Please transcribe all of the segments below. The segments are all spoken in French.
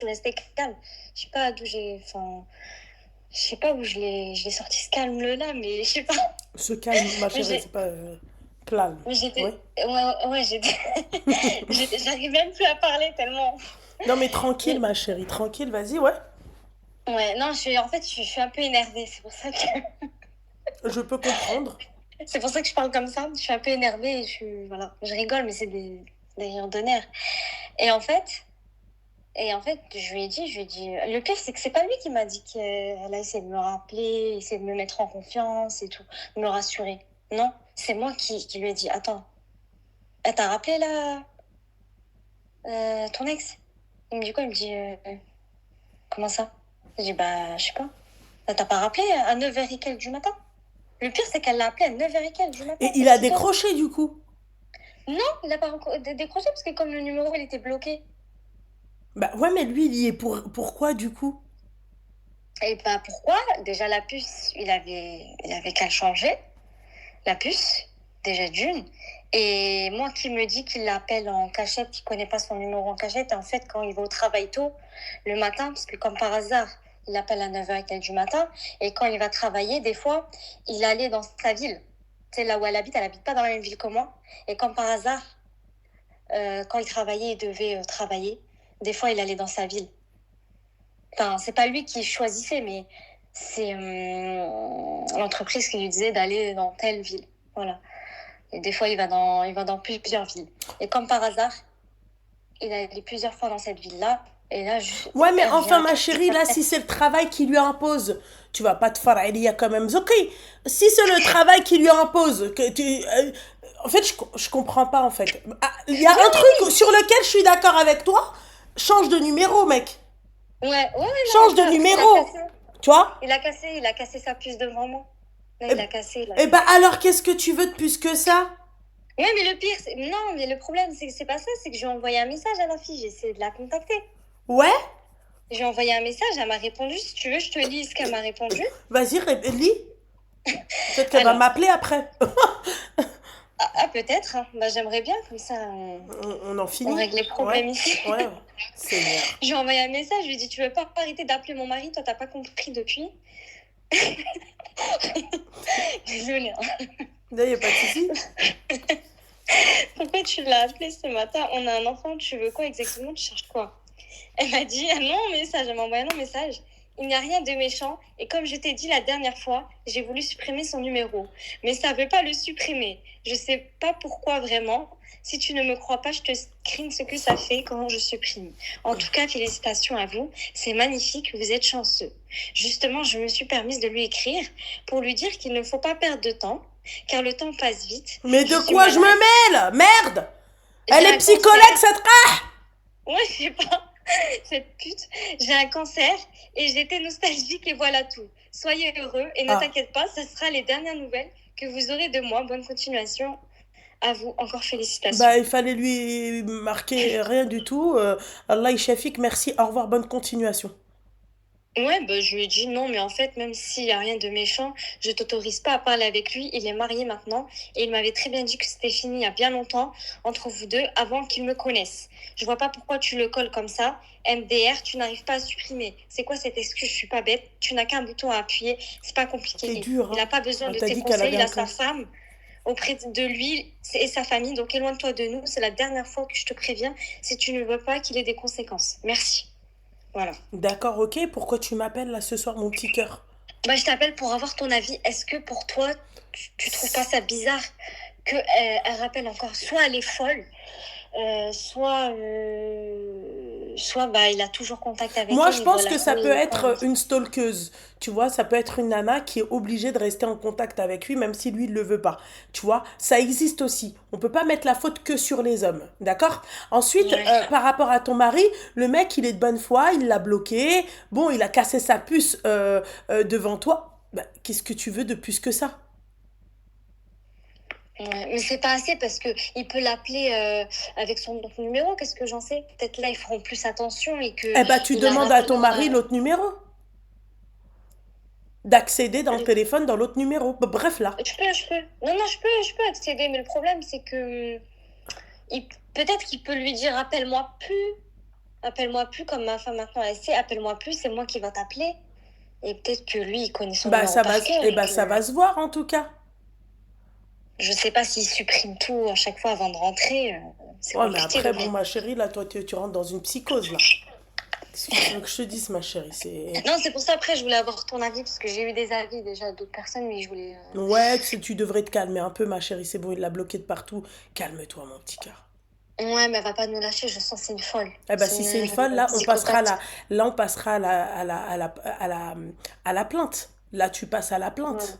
rester calme. Je sais pas d'où j'ai. Enfin, je sais pas où je l'ai sorti ce calme-là, mais je sais pas. Se calme, ma Mais chérie, c'est pas calme. mais Ouais. j'étais. Ouais, j'étais. J'arrive même plus à parler tellement. Non, mais tranquille, Mais ma chérie, tranquille, vas-y, ouais. ouais, non, en fait, je suis un peu énervée. Je peux comprendre. C'est pour ça que je parle comme ça. Je suis un peu énervée et voilà. Je rigole, mais c'est des rires de nerfs. Et en fait. Et en fait, je lui ai dit, le pire, c'est que c'est pas lui qui m'a dit qu'elle a essayé de me rappeler, essayé de me mettre en confiance et tout, de me rassurer. Non, c'est moi qui lui ai dit, attends, elle t'a rappelé là, ton ex? Il me dit quoi? Il me dit, comment ça? Je dis, bah, je sais pas. Elle t'a pas rappelé à 9h et quelques du matin? Le pire, c'est qu'elle l'a appelé à 9h et quelques du matin, Et il a aussitôt. décroché, du coup. Non, il a pas décroché parce que comme le numéro, il était bloqué. Bah ouais, mais lui, il y est pourquoi, du coup? Et bah, pourquoi? Déjà, la puce, il avait qu'à le changer. La puce, déjà d'une. Et moi qui me dis qu'il l'appelle en cachette, qu'il connaît pas son numéro en cachette, et en fait, quand il va au travail tôt, le matin, parce que comme par hasard, il appelle à 9h du matin, et quand il va travailler, des fois, il allait dans sa ville. Tu sais, là où elle habite pas dans la même ville que moi. Et comme par hasard, quand il travaillait, il devait travailler. Des fois, il allait dans sa ville. Enfin, c'est pas lui qui choisissait, mais c'est l'entreprise qui lui disait d'aller dans telle ville. Voilà. Et des fois, il va dans plusieurs villes. Et comme par hasard, il est allé plusieurs fois dans cette ville-là. Et là, Ouais, mais j'ai enfin, un ma truc qui chérie, là, si s'appelle. c'est le travail qui lui impose, tu vas pas te faire Elia quand même. Ok, si c'est le travail qui lui impose, que tu. En fait, je comprends pas, en fait. Ah, il y a Oui, un oui, truc sur lequel je suis d'accord avec toi. Change de numéro, mec. oui. Ouais, ouais, ouais, non, Change de ça, il a numéro. cassé. Tu vois? Il a cassé sa puce devant moi. Là, Et, il a cassé, là. et bah alors, qu'est-ce que tu veux de plus que ça? Ouais, mais le pire, non, mais le problème, c'est que c'est pas ça, c'est que je lui ai envoyé un message à la fille, j'ai essayé de la contacter. Ouais? Je lui ai envoyé un message, elle m'a répondu, si tu veux, je te lis ce qu'elle m'a répondu. Vas-y, lis. Peut-être qu'elle va Alors, m'appeler après. peut-être, hein. Bah, j'aimerais bien, comme ça, On en on finit? règle les Ouais, problèmes ici. ouais. Seigneur. Je lui ai envoyé un message, je lui ai dit, tu veux pas arrêter d'appeler mon mari, toi, t'as pas compris depuis. Désolée, hein. Là, y a pas de souci. Pourquoi tu l'as appelé ce matin? On a un enfant, tu veux quoi exactement? Tu cherches quoi? Elle m'a dit un long message, elle m'a envoyé un long message. Il n'y a rien de méchant et comme je t'ai dit la dernière fois, j'ai voulu supprimer son numéro. Mais ça ne veut pas le supprimer. Je ne sais pas pourquoi vraiment. Si tu ne me crois pas, je te screen ce que ça fait quand je supprime. En tout cas, félicitations à vous. C'est magnifique, vous êtes chanceux. Justement, je me suis permise de lui écrire pour lui dire qu'il ne faut pas perdre de temps, car le temps passe vite. Mais Je de suis quoi je me malade. mêle? Merde! J'ai Elle est un psychologue, cancer. cette... Ouais, je sais pas. Cette pute. J'ai un cancer et j'étais nostalgique et voilà tout. Soyez heureux et ne Ah. t'inquiète pas, ce sera les dernières nouvelles que vous aurez de moi. Bonne continuation à vous. Encore félicitations. Bah, il fallait lui marquer rien du tout. Allah Shafik, merci, au revoir, bonne continuation. Ouais, bah, je lui ai dit non, mais en fait, même s'il n'y a rien de méchant, je t'autorise pas à parler avec lui. Il est marié maintenant et il m'avait très bien dit que c'était fini il y a bien longtemps entre vous deux avant qu'il me connaisse. Je vois pas pourquoi tu le colles comme ça. MDR, tu n'arrives pas à supprimer. C'est quoi cette excuse? Je suis pas bête. Tu n'as qu'un bouton à appuyer. C'est pas T'es compliqué. dur, Il n'a hein. pas besoin Elle de t'a tes dit qu'elle conseils. avait Il un a sa cancer. femme auprès de lui et sa famille. Donc éloigne-toi de nous. C'est la dernière fois que je te préviens si tu ne veux pas qu'il ait des conséquences. Merci. Voilà. D'accord, ok, pourquoi tu m'appelles là ce soir, mon petit cœur? Bah, je t'appelle pour avoir ton avis. Est-ce que pour toi, tu trouves pas ça bizarre que elle rappelle encore, soit elle est folle, soit bah, il a toujours contact avec Moi, elle, je il doit pense la que ça peut connaître pas. être une stalkeuse. Tu vois, ça peut être une nana qui est obligée de rester en contact avec lui, même si lui ne le veut pas. Tu vois, ça existe aussi. On peut pas mettre la faute que sur les hommes. D'accord? Ensuite, Ouais. par rapport à ton mari, le mec, il est de bonne foi, il l'a bloqué. Bon, il a cassé sa puce devant toi. Bah, qu'est-ce que tu veux de plus que ça? Ouais, mais c'est pas assez parce que il peut l'appeler avec son autre numéro. Qu'est-ce que j'en sais? Peut-être là ils feront plus attention et que Eh ben, tu il la demandes à ton rappellera. mari l'autre numéro. D'accéder dans le téléphone dans l'autre numéro. Bref, là. Je peux. Non, non, je peux accéder, mais le problème c'est que peut-être qu'il peut lui dire appelle-moi plus. appelle-moi plus comme ma femme maintenant elle sait, appelle-moi plus, c'est moi qui va t'appeler. Et peut-être que lui, il connaît son Bah numéro ça va, par cœur eh et ben, que ça va se voir en tout cas. je sais pas s'il supprime tout à chaque fois avant de rentrer. C'est Ouais, mais compliqué après, le bon, mec. ma chérie, là, toi, tu rentres dans une psychose, là. Qu'est-ce que tu veux que je te dise, ma chérie? C'est... Non, c'est pour ça après je voulais avoir ton avis parce que j'ai eu des avis déjà d'autres personnes, mais je voulais. Ouais, tu devrais te calmer un peu, ma chérie. C'est bon, il l'a bloqué de partout. Calme-toi, mon petit cœur. Ouais, mais elle va pas nous lâcher. Je sens que c'est une folle. Eh ben, C'est si c'est une une folle, là, on passera psychopathe. là, on passera à la plainte. Là, tu passes à la Ouais, plainte.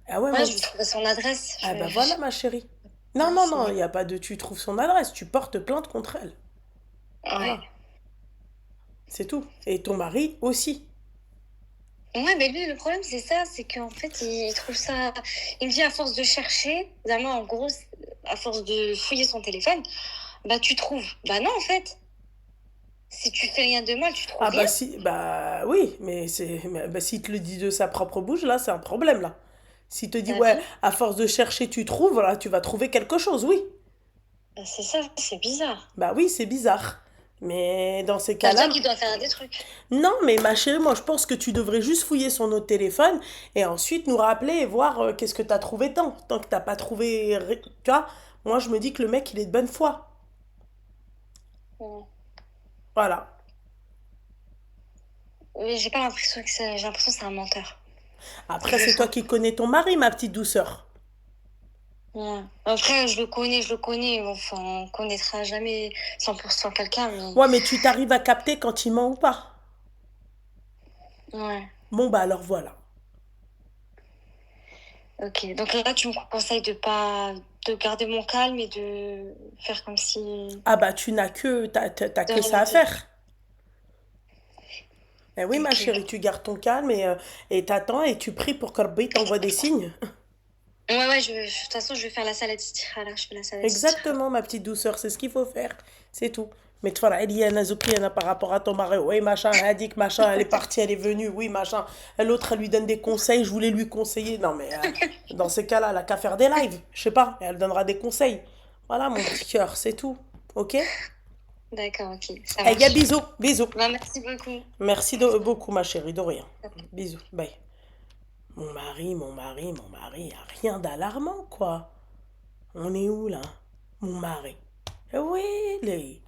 Ah ouais, ouais, mon je vais petit. trouver son adresse. Ah ben voilà, ma chérie. Non, Ouais, non, non, il n'y a pas de tu trouves son adresse. Tu portes plainte contre elle. Ouais. Voilà, c'est tout. Et ton mari aussi. Ouais, mais lui, le problème, c'est ça, c'est qu'en fait, il trouve ça. Il me dit à force de chercher, vraiment, en gros, à force de fouiller son téléphone, bah, tu trouves. Bah, non, en fait. Si tu fais rien de mal, tu trouves Ah rien. bah si, bah oui, bah, s'il te le dit de sa propre bouche, là, c'est un problème, là. S'il te dit, T'as ouais, vu? à force de chercher, tu trouves, là, tu vas trouver quelque chose, oui. Bah, c'est ça, c'est bizarre. Bah oui, c'est bizarre. Mais dans ces Ça veut dire cas-là, qu'il doit faire des trucs. non, mais ma chérie, moi, je pense que tu devrais juste fouiller son autre téléphone et ensuite nous rappeler et voir qu'est-ce que t'as trouvé tant que t'as pas trouvé, tu vois. Moi, je me dis que le mec, il est de bonne foi. Ouais. Voilà. Mais j'ai pas l'impression que c'est. J'ai l'impression que c'est un menteur. Après, Je le c'est toi sens. qui connais ton mari, ma petite douceur. Ouais. Après, je le connais. Enfin, on connaîtra jamais 100% quelqu'un, mais. Ouais, mais tu t'arrives à capter quand il ment ou pas. Ouais. Bon, bah alors voilà. Ok. Donc là, tu me conseilles de pas. De garder mon calme et de faire comme si. Ah bah tu n'as que t'as De que rien ça à n'était. faire. Eh oui ma Ok. chérie, tu gardes ton calme et t'attends et tu pries pour que Rabbi t'envoie des signes. Ouais, ouais, de toute façon, je vais faire la salade istikhara. Je fais la salade istikhara. Exactement ma petite douceur, c'est ce qu'il faut faire. C'est tout. Mais tu vois, Eliana Zoukiana par rapport à ton mari, oui machin, Hadik machin, elle est partie, elle est venue, oui machin. L'autre elle lui donne des conseils, je voulais lui conseiller. Non mais dans ces cas-là, elle a qu'à faire des lives, je sais pas, et elle donnera des conseils. Voilà mon petit cœur, c'est tout. Ok? D'accord, ok. Ça Eh, gars, marche. bisous, bisous. Bah, merci beaucoup. Merci beaucoup, ma chérie, de rien. Bisous, bye. Mon mari, y a rien d'alarmant, quoi. On est où, là? Mon mari. Eh oui, les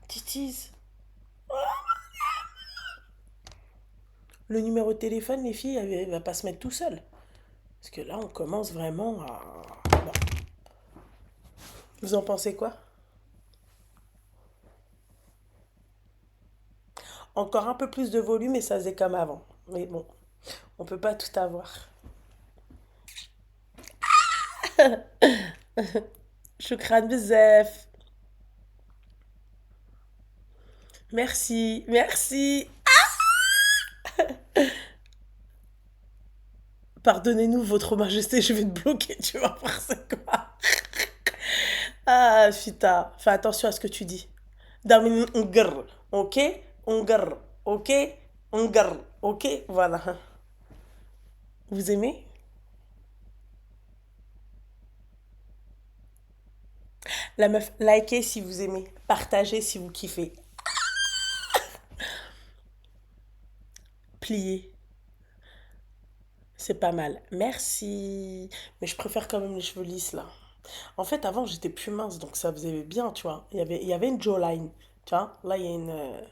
titis. Le numéro de téléphone, les filles, elle va pas se mettre tout seul. Parce que là, on commence vraiment à... Bon. Vous en pensez quoi? Encore un peu plus de volume et ça faisait comme avant. Mais bon, on peut pas tout avoir. Choukran bzef. Merci, merci. Pardonnez-nous, votre majesté, je vais te bloquer, tu vas voir c'est quoi. Ah, Fita, fais attention à ce que tu dis. Darmin Ungar, ok? Ungar, ok? Ungar, ok? Voilà. Vous aimez? La meuf, likez si vous aimez. Partagez si vous kiffez. Pliez. C'est pas mal. Merci. Mais je préfère quand même les cheveux lisses là. En fait, avant, j'étais plus mince, donc ça faisait bien, tu vois. Il y avait une jawline, tu vois. Là, il y a une...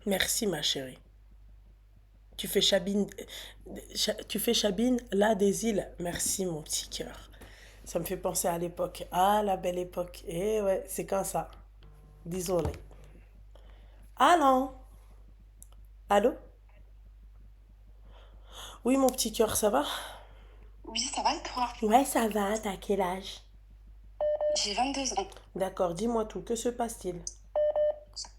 Merci, ma chérie. Tu fais Chabine, tu fais Chabine, là, des îles. Merci, mon petit cœur. Ça me fait penser à l'époque. Ah, la belle époque. Eh ouais, c'est comme ça. Désolé. Allô? Allô? Oui, mon petit cœur, ça va? Oui, ça va et toi? Ouais, ça va. T'as quel âge? J'ai 22 ans. D'accord, dis-moi tout. Que se passe-t-il?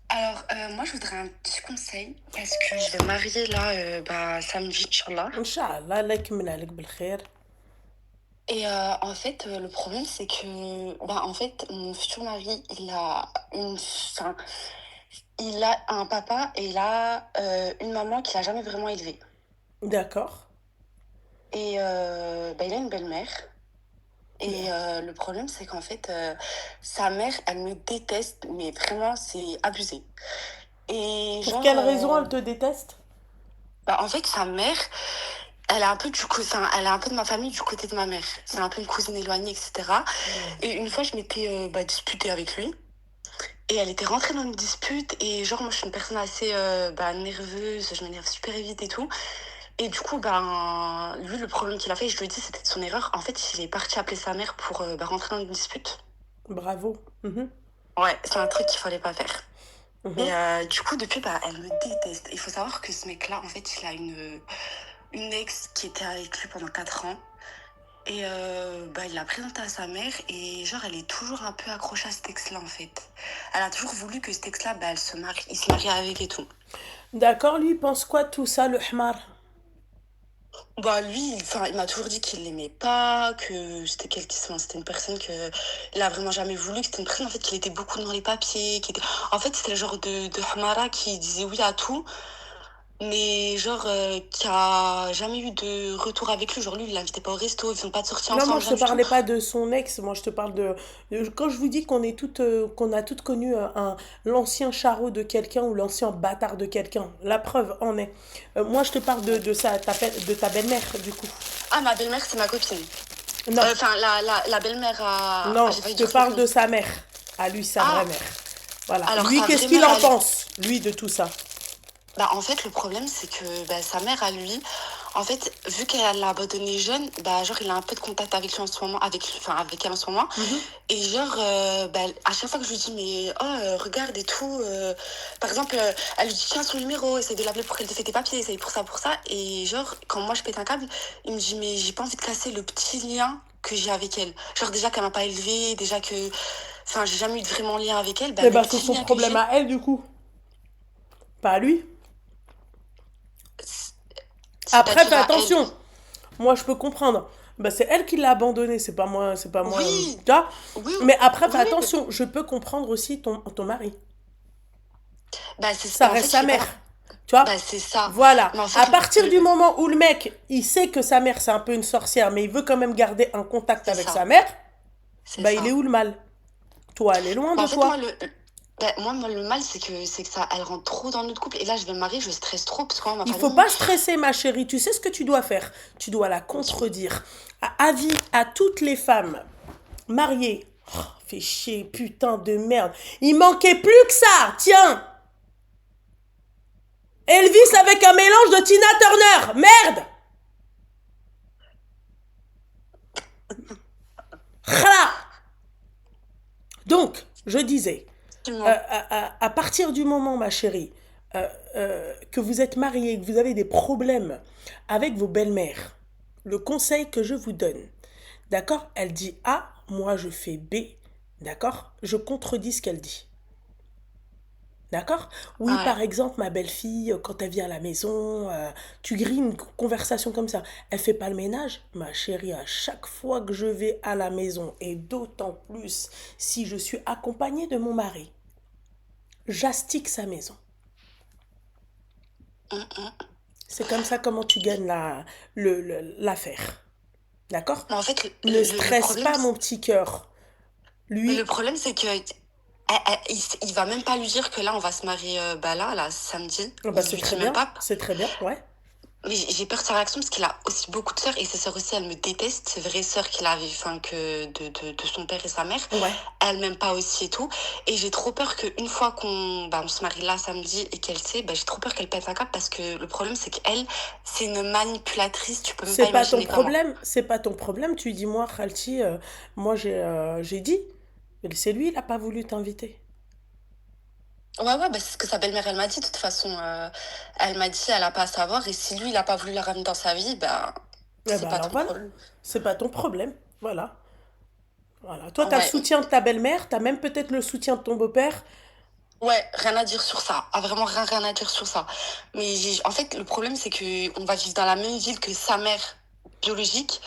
Alors, moi, je voudrais un petit conseil parce que je vais me marier là, samedi, Inch'Allah. Inch'Allah, Allah يكمل عليك بالخير. Et en fait, le problème, c'est que, en fait, mon futur mari, il a un papa et il a une maman qu'il a jamais vraiment élevé. D'accord. Et bah, il a une belle-mère. Et le problème, c'est qu'en fait, sa mère, elle me déteste, mais vraiment, c'est abusé. Et Pour genre, quelle raison elle te déteste? bah, en fait, sa mère, elle est un peu enfin, elle est un peu de ma famille du côté de ma mère. C'est un peu une cousine éloignée, etc. Hmm. Et une fois, je m'étais bah, disputée avec lui. Et elle était rentrée dans une dispute. Et genre, moi, je suis une personne assez bah, nerveuse. Je m'énerve super vite et tout. Et du coup, ben, lui, le problème qu'il a fait, je lui ai dit, c'était de son erreur. En fait, il est parti appeler sa mère pour bah, rentrer dans une dispute. Bravo. Mhm. Ouais, c'est un truc qu'il fallait pas faire. Et Mhm. du coup, depuis, bah, elle me déteste. Il faut savoir que ce mec-là, en fait, il a une ex qui était avec lui pendant 4 ans. Et bah, il l'a présentée à sa mère. Et genre, elle est toujours un peu accrochée à cet ex-là, en fait. Elle a toujours voulu que cet ex-là, bah, il se marie avec et tout. D'accord, lui, il pense quoi de tout ça, le Hmar? Bah, lui, enfin, il m'a toujours dit qu'il l'aimait pas, que c'était une personne que il a vraiment jamais voulu, que c'était une personne, en fait, qu'il était beaucoup dans les papiers, en fait, c'était le genre de Hamara qui disait oui à tout. Mais genre, qui a jamais eu de retour avec lui. Genre, lui, il l'invitait pas au resto, ils font pas de sortie Non, moi, ensemble, je rien te du tout. parlais pas de son ex, moi, je te parle quand je vous dis qu'on a toutes connu l'ancien charreau de quelqu'un ou l'ancien bâtard de quelqu'un, la preuve en est. Moi, je te parle de ta belle-mère, du coup. Ah, ma belle-mère, c'est ma copine. Non, Enfin, la belle-mère à... Ah, non, j'ai je failli te dire parle copine. de sa mère, à lui, sa vraie Ah, mère. Voilà. alors Lui, sa qu'est-ce vraie qu'il mère, en elle... pense, lui, de tout ça? Bah, en fait, le problème, c'est que bah, sa mère, à lui, en fait, vu qu'elle l'a abandonné jeune, bah, genre, il a un peu de contact avec lui en ce moment, enfin, avec elle en ce moment. Mhm. Et genre, bah, à chaque fois que je lui dis, mais oh, regarde et tout, par exemple, elle lui dit, tiens, son numéro, essaye de l'appeler pour qu'elle te fait tes papiers, essaye pour ça, pour ça. Et genre, quand moi, je pète un câble, il me dit, mais j'ai pas envie de casser le petit lien que j'ai avec elle. Genre, déjà qu'elle m'a pas élevée, déjà que, enfin, j'ai jamais eu de vraiment lien avec elle, bah, Eh le ben, c'est petit son lien que problème j'ai, à elle, du coup. Pas à lui. Après, fais c'est-à-dire à elle. attention. Moi, je peux comprendre. Bah, c'est elle qui l'a abandonné, c'est pas moi. Oui, Tu vois. oui, Mais après, fais oui, oui. attention. Je peux comprendre aussi ton mari. Bah, Ça en fait, reste je sa sais mère. pas. Tu vois. Bah, c'est ça. Voilà. Mais en À fait, partir du moment où le mec, il sait que sa mère, c'est un peu une sorcière, mais il veut quand même garder un contact c'est avec ça. sa mère, C'est bah, il est ça. où le mal? Toi, elle est loin Bah, de en fait, toi. moi, le mal, c'est que ça, elle rentre trop dans notre couple. Et là, je vais me marier, je stresse trop, parce que moi, ma Il faut famille, pas stresser, ma chérie. Tu sais ce que tu dois faire? Tu dois la dis-moi. contredire. Avis à toutes les femmes mariées. Oh, fais chier, putain de merde. Il manquait plus que ça. Tiens, Elvis avec un mélange de Tina Turner. Merde. Khala. Donc, je disais, Dis-moi. à partir du moment, ma chérie, que vous êtes mariée, que vous avez des problèmes avec vos belles-mères, le conseil que je vous donne, d'accord? Elle dit A, moi je fais B, d'accord? Je contredis ce qu'elle dit. D'accord? Oui, Ouais. par exemple, ma belle-fille, quand elle vient à la maison, tu grilles une conversation comme ça. Elle fait pas le ménage. Ma chérie, à chaque fois que je vais à la maison, et d'autant plus si je suis accompagnée de mon mari, j'astique sa maison. Hum, hum. C'est comme ça comment tu gagnes l'affaire. D'accord? Mais en fait, Ne stresse pas mon petit cœur. le Lui, problème, c'est que il va même pas lui dire que là, on va se marier bah là, samedi. ah bah Il lui dit même bien, pas. c'est très bien, ouais. Mais j'ai peur de sa réaction parce qu'il a aussi beaucoup de sœurs et ses sœurs aussi, elles me détestent. Ses vraies sœurs qu'il avait, enfin, que de son père et sa mère, Ouais. elles m'aiment pas aussi et tout. Et j'ai trop peur qu'une fois on se marie là samedi et qu'elle sait, bah, j'ai trop peur qu'elle pète un cap parce que le problème, c'est qu'elle, c'est une manipulatrice, tu peux même C'est pas pas ton imaginer comment. problème, c'est pas ton problème. Tu dis, moi, Khalti, moi j'ai dit, mais c'est lui, il a pas voulu t'inviter. Ouais, ouais, bah, c'est ce que sa belle-mère, elle m'a dit. De toute façon, elle m'a dit, elle a pas à savoir. Et si lui, il a pas voulu la ramener dans sa vie, bah, Eh c'est ben pas alors ton voilà, problème. c'est pas ton problème. Voilà. Voilà. Toi, t'as le Ouais, soutien de ta belle-mère, t'as même peut-être le soutien de ton beau-père. ouais, rien à dire sur ça. Ah, vraiment rien, rien à dire sur ça. Mais en fait, le problème, c'est que on va vivre dans la même ville que sa mère biologique.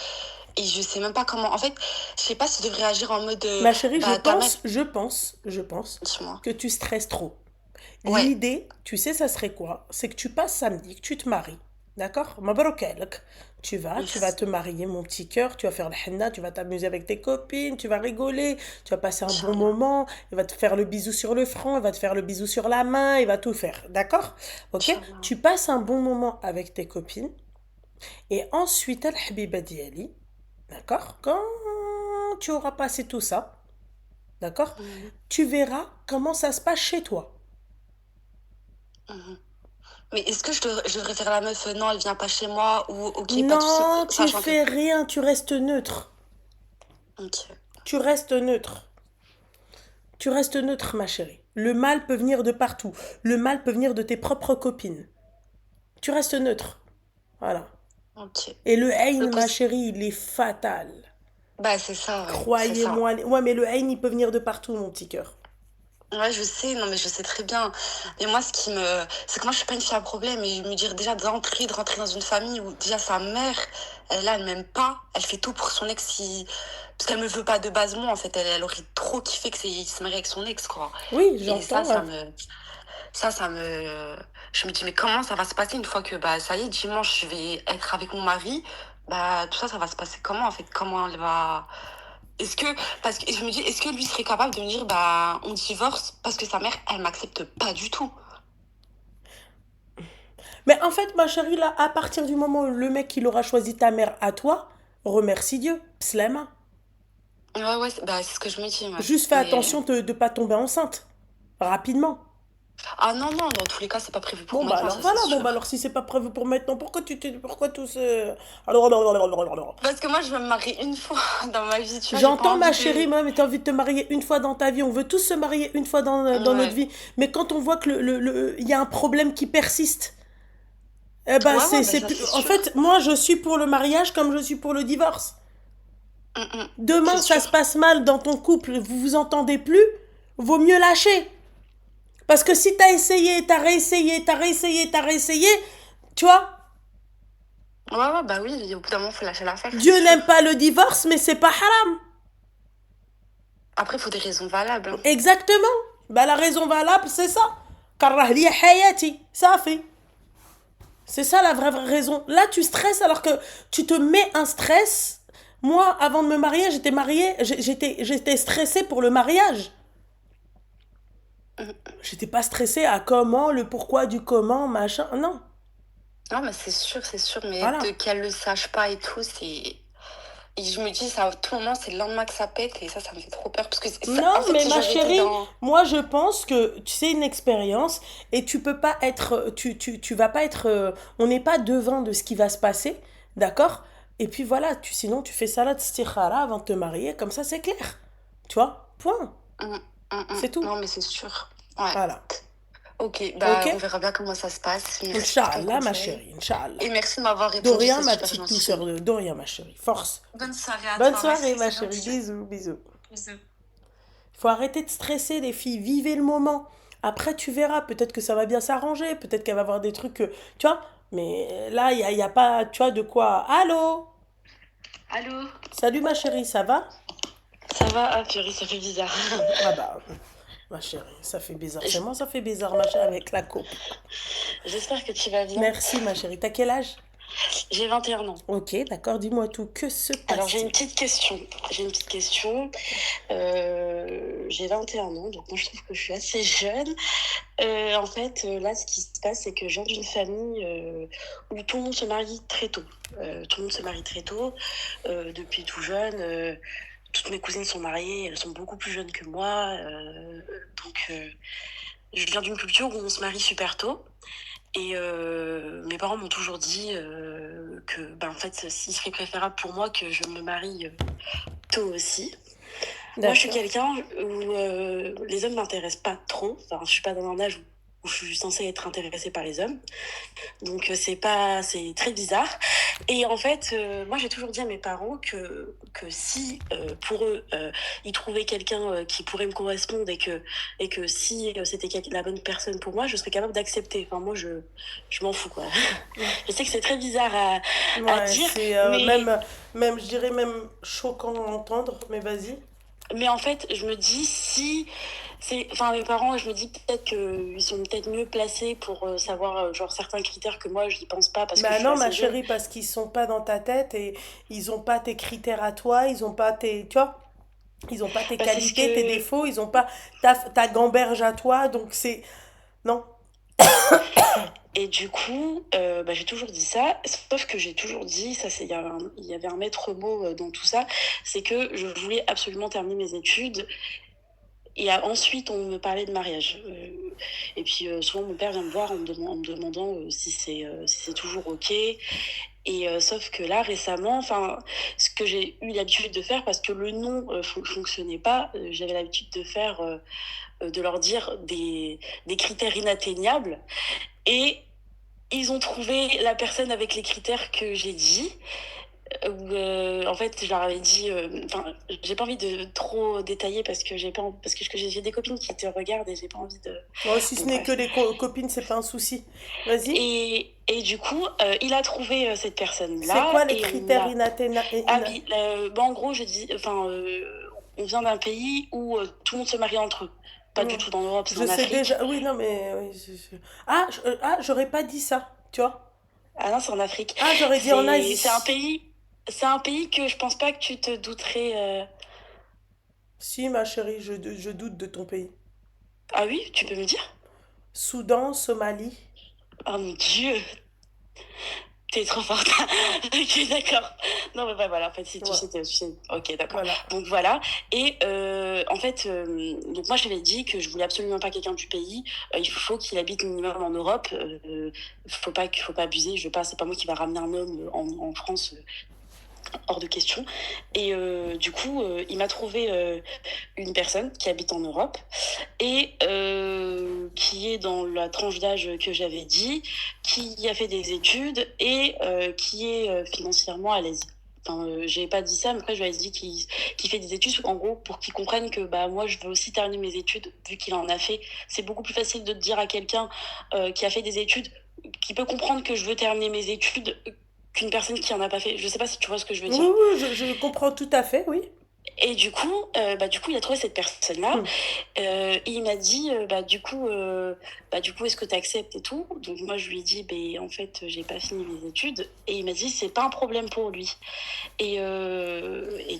Et je sais même pas comment. En fait, je sais pas si je devrais agir en mode, Ma chérie, bah, ta mère, je pense dis-moi. que tu stresses trop. Ouais, L'idée, tu sais, ça serait quoi? C'est que tu passes samedi, que tu te maries. D'accord? Mabrouk alek. Tu vas Merci. te marier, mon petit cœur, tu vas faire le henna, tu vas t'amuser avec tes copines, tu vas rigoler, tu vas passer un bon Inch'Allah. moment, il va te faire le bisou sur le front, il va te faire le bisou sur la main, il va tout faire. D'accord? Ok? Inch'Allah. Tu passes un bon moment avec tes copines, et ensuite, al-habiba diali, d'accord? Quand tu auras passé tout ça, d'accord? Mhm, Tu verras comment ça se passe chez toi. mhm. Mais est-ce que je devrais faire la meuf, non, elle vient pas chez moi, ou ok, pas de soucis, Non, tu sachant que. fais rien, tu restes neutre. Ok. Tu restes neutre. Tu restes neutre, ma chérie. Le mal peut venir de partout. Le mal peut venir de tes propres copines. Tu restes neutre. Voilà. Ok. Et le Le haine, ma post... chérie, il est fatal. Bah, c'est ça, ouais. C'est ça. Croyez-moi. Ouais, mais le haine, il peut venir de partout, mon petit cœur. Ouais, je sais, non, mais je sais très bien. Mais moi, ce qui me. C'est que moi, je suis pas une fille à problème. Et me dire déjà d'entrer, de rentrer dans une famille où déjà sa mère, elle m'aime pas. Elle fait tout pour son ex. Parce qu'elle me veut pas de base, moi, en fait. Elle aurait trop kiffé il se marie avec son ex, quoi. Oui, Et ça, j'entends. ça me. Ça me. Je me dis, mais comment ça va se passer une fois que, bah, ça y est, dimanche, je vais être avec mon mari? Bah, tout ça, ça va se passer comment, en fait? Comment elle va. Est-ce que, parce que je me dis, est-ce que lui serait capable de me dire, bah, on divorce parce que sa mère, elle m'accepte pas du tout. Mais en fait, ma chérie, là, à partir du moment où le mec, il aura choisi ta mère à toi, remercie Dieu. Pslema. Ouais, ouais, bah, c'est ce que je me dis, ouais. Juste fais Mais, attention de ne pas tomber enceinte. Rapidement. ah non, non, dans tous les cas, c'est pas prévu pour Bon bah maintenant, alors ça, c'est voilà, bon bah sûr. alors si c'est pas prévu pour maintenant, pourquoi tout ce... Alors. Parce que moi, je veux me marier une fois dans ma vie, tu vois, j'ai pas J'entends ma envie chérie, de. moi, mais t'as envie de te marier une fois dans ta vie, on veut tous se marier une fois dans notre Ouais. vie, mais quand on voit que il y a un problème qui persiste, eh ben Ouais, ouais, bah, ça, c'est En sûr. fait, moi je suis pour le mariage comme je suis pour le divorce. C'est Demain ça se sûr. passe mal dans ton couple, vous vous entendez plus, vaut mieux lâcher. Parce que si t'as essayé, t'as réessayé, tu vois, Ouais, ouais, bah oui, au bout d'un moment, faut lâcher l'affaire, c'est Dieu n'aime sûr. pas le divorce, mais c'est pas haram. Après, il faut des raisons valables, hein. Exactement. Bah, la raison valable, c'est ça. Karrah liya hayati. Ça fait. C'est ça la vraie raison. Là, tu stresses alors que tu te mets un stress. Moi, avant de me marier, j'étais stressée pour le mariage. Mm. J'étais pas stressée à comment, le pourquoi du comment, machin. Non. Non, mais c'est sûr, mais de Voilà. qu'elle le sache pas et tout, c'est. Et je me dis, ça, à tout moment, c'est le lendemain que ça pète, et ça me fait trop peur. Parce que, Non, en fait, mais si ma j'avais été chérie, dans. moi je pense que tu sais une expérience et tu peux pas être, tu vas pas être, on n'est pas devin de ce qui va se passer, d'accord? Et puis voilà, sinon tu fais salade stikhara avant de te marier, comme ça c'est clair, tu vois? Point, c'est tout. Non, mais c'est sûr. Ouais. Voilà, Ok, ok? bah, on verra bien comment ça se passe. Merci pour ton Inch'Allah, ma conseil. chérie, Inch'Allah. Et merci de m'avoir De répondu, rien, c'est ma super petite gentil. douceur, de rien, ma chérie. Force. Bonne soirée à Bonne toi, soirée, merci, ma c'est chérie. gentil. Bisous, bisous. Bisous. Il faut arrêter de stresser, les filles. Vivez le moment. Après, tu verras. Peut-être que ça va bien s'arranger. Peut-être qu'elle va avoir des trucs. Tu vois. Mais là, y a pas. Tu vois de quoi. Allô. Allô? Salut, ma chérie. Ça va? Ça va? Ah, purée, ça fait bizarre. Ah bah. Ma chérie, ça fait bizarre. C'est J- moi, ça fait bizarre, ma chérie, avec la coupe. J'espère que tu vas bien. Merci, ma chérie. T'as quel âge? J'ai 21 ans. Ok, d'accord. Dis-moi tout. Que se Alors, j'ai une passe-t-il? petite question. J'ai une petite question. J'ai 21 ans, donc moi, je trouve que je suis assez jeune. En fait, là, ce qui se passe, c'est que je viens d'une famille où tout le monde se marie très tôt. Tout le monde se marie très tôt, depuis tout jeune. Toutes mes cousines sont mariées, elles sont beaucoup plus jeunes que moi. Donc, je viens d'une culture où on se marie super tôt. Et mes parents m'ont toujours dit que, ben, en fait, il serait préférable pour moi que je me marie tôt aussi. Moi, je suis D'accord. quelqu'un où les hommes m'intéressent pas trop. Enfin, je suis pas dans un âge où je suis censée être intéressée par les hommes. Donc, c'est très bizarre. Et en fait, moi, j'ai toujours dit à mes parents que si, pour eux, ils trouvaient quelqu'un qui pourrait me correspondre et que si c'était la bonne personne pour moi, je serais capable d'accepter. Enfin, moi, je m'en fous, quoi. Je sais que c'est très bizarre à Ouais, dire, c'est mais même, je dirais même choquant à entendre, mais vas-y. Mais en fait, je me dis si c'est, enfin mes parents, je me dis peut-être qu'ils sont peut-être mieux placés pour savoir genre certains critères que moi je n'y pense pas parce que je Bah suis non, ma assez jeune. chérie, parce qu'ils sont pas dans ta tête et ils ont pas tes critères à toi, ils ont pas tes, tu vois, ils ont pas tes Bah c'est ce qualités, tes que défauts, ils ont pas ta gamberge à toi, donc c'est, non. et du coup, bah, j'ai toujours dit ça, sauf que j'ai toujours dit, ça c'est il y avait un maître mot dans tout ça, c'est que je voulais absolument terminer mes études. Et ensuite, on me parlait de mariage. Et puis, souvent, mon père vient me voir en me demandant si c'est toujours OK. Et sauf que là, récemment, enfin, ce que j'ai eu l'habitude de faire, parce que le nom fonctionnait pas, j'avais l'habitude de faire, de leur dire des critères inatteignables. Et ils ont trouvé la personne avec les critères que j'ai dit. Où, en fait, je leur avais dit, enfin, j'ai pas envie de trop détailler parce que parce que j'ai des copines qui te regardent et j'ai pas envie de. Oh, si ce Bon, n'est que bref. les copines, c'est pas un souci. Vas-y. Et du coup, il a trouvé cette C'est personne-là quoi les et on critères a. Ah oui, bah, en gros, je dis, enfin, on vient d'un pays où tout le monde se marie entre eux. Pas du Hmm. tout dans l'Europe, c'est Je en sais Afrique. déjà. Oui, non, mais. Oui, ah, j'aurais pas dit ça, tu vois. Ah non, c'est en Afrique. Ah, j'aurais dit en C'est un Asie. pays. C'est un pays que je pense pas que tu te douterais. Si, ma chérie, je doute de ton pays. Ah oui, tu peux me dire? Soudan, Somalie. Oh mon Dieu, t'es trop forte. Ok, d'accord. Non, mais bah, voilà, en fait, si tu Ouais, sais, tu sais. Ok, d'accord. voilà. Donc voilà. Et en fait, donc moi, j'avais dit que je voulais absolument pas quelqu'un du pays. Il faut qu'il habite minimum en Europe. Faut pas abuser. Je veux pas, c'est pas moi qui va ramener un homme en France, hors de question. Et du coup, il m'a trouvé une personne qui habite en Europe et qui est dans la tranche d'âge que j'avais dit, qui a fait des études et qui est financièrement à l'aise. Enfin, j'ai pas dit ça, mais après je lui ai dit qu'il fait des études, en gros, pour qu'il comprenne que bah, moi je veux aussi terminer mes études, vu qu'il en a fait. C'est beaucoup plus facile de dire à quelqu'un qui a fait des études, qui peut comprendre que je veux terminer mes études, qu'une personne qui en a pas fait. Je sais pas si tu vois ce que je veux Oui, dire. oui, je comprends tout à fait, oui. Et du coup, il a trouvé cette personne-là. Hmm. Il m'a dit, du coup, est-ce que tu acceptes et tout? Donc moi, je lui ai dit, en fait, j'ai pas fini mes études. Et il m'a dit, c'est pas un problème pour lui. Et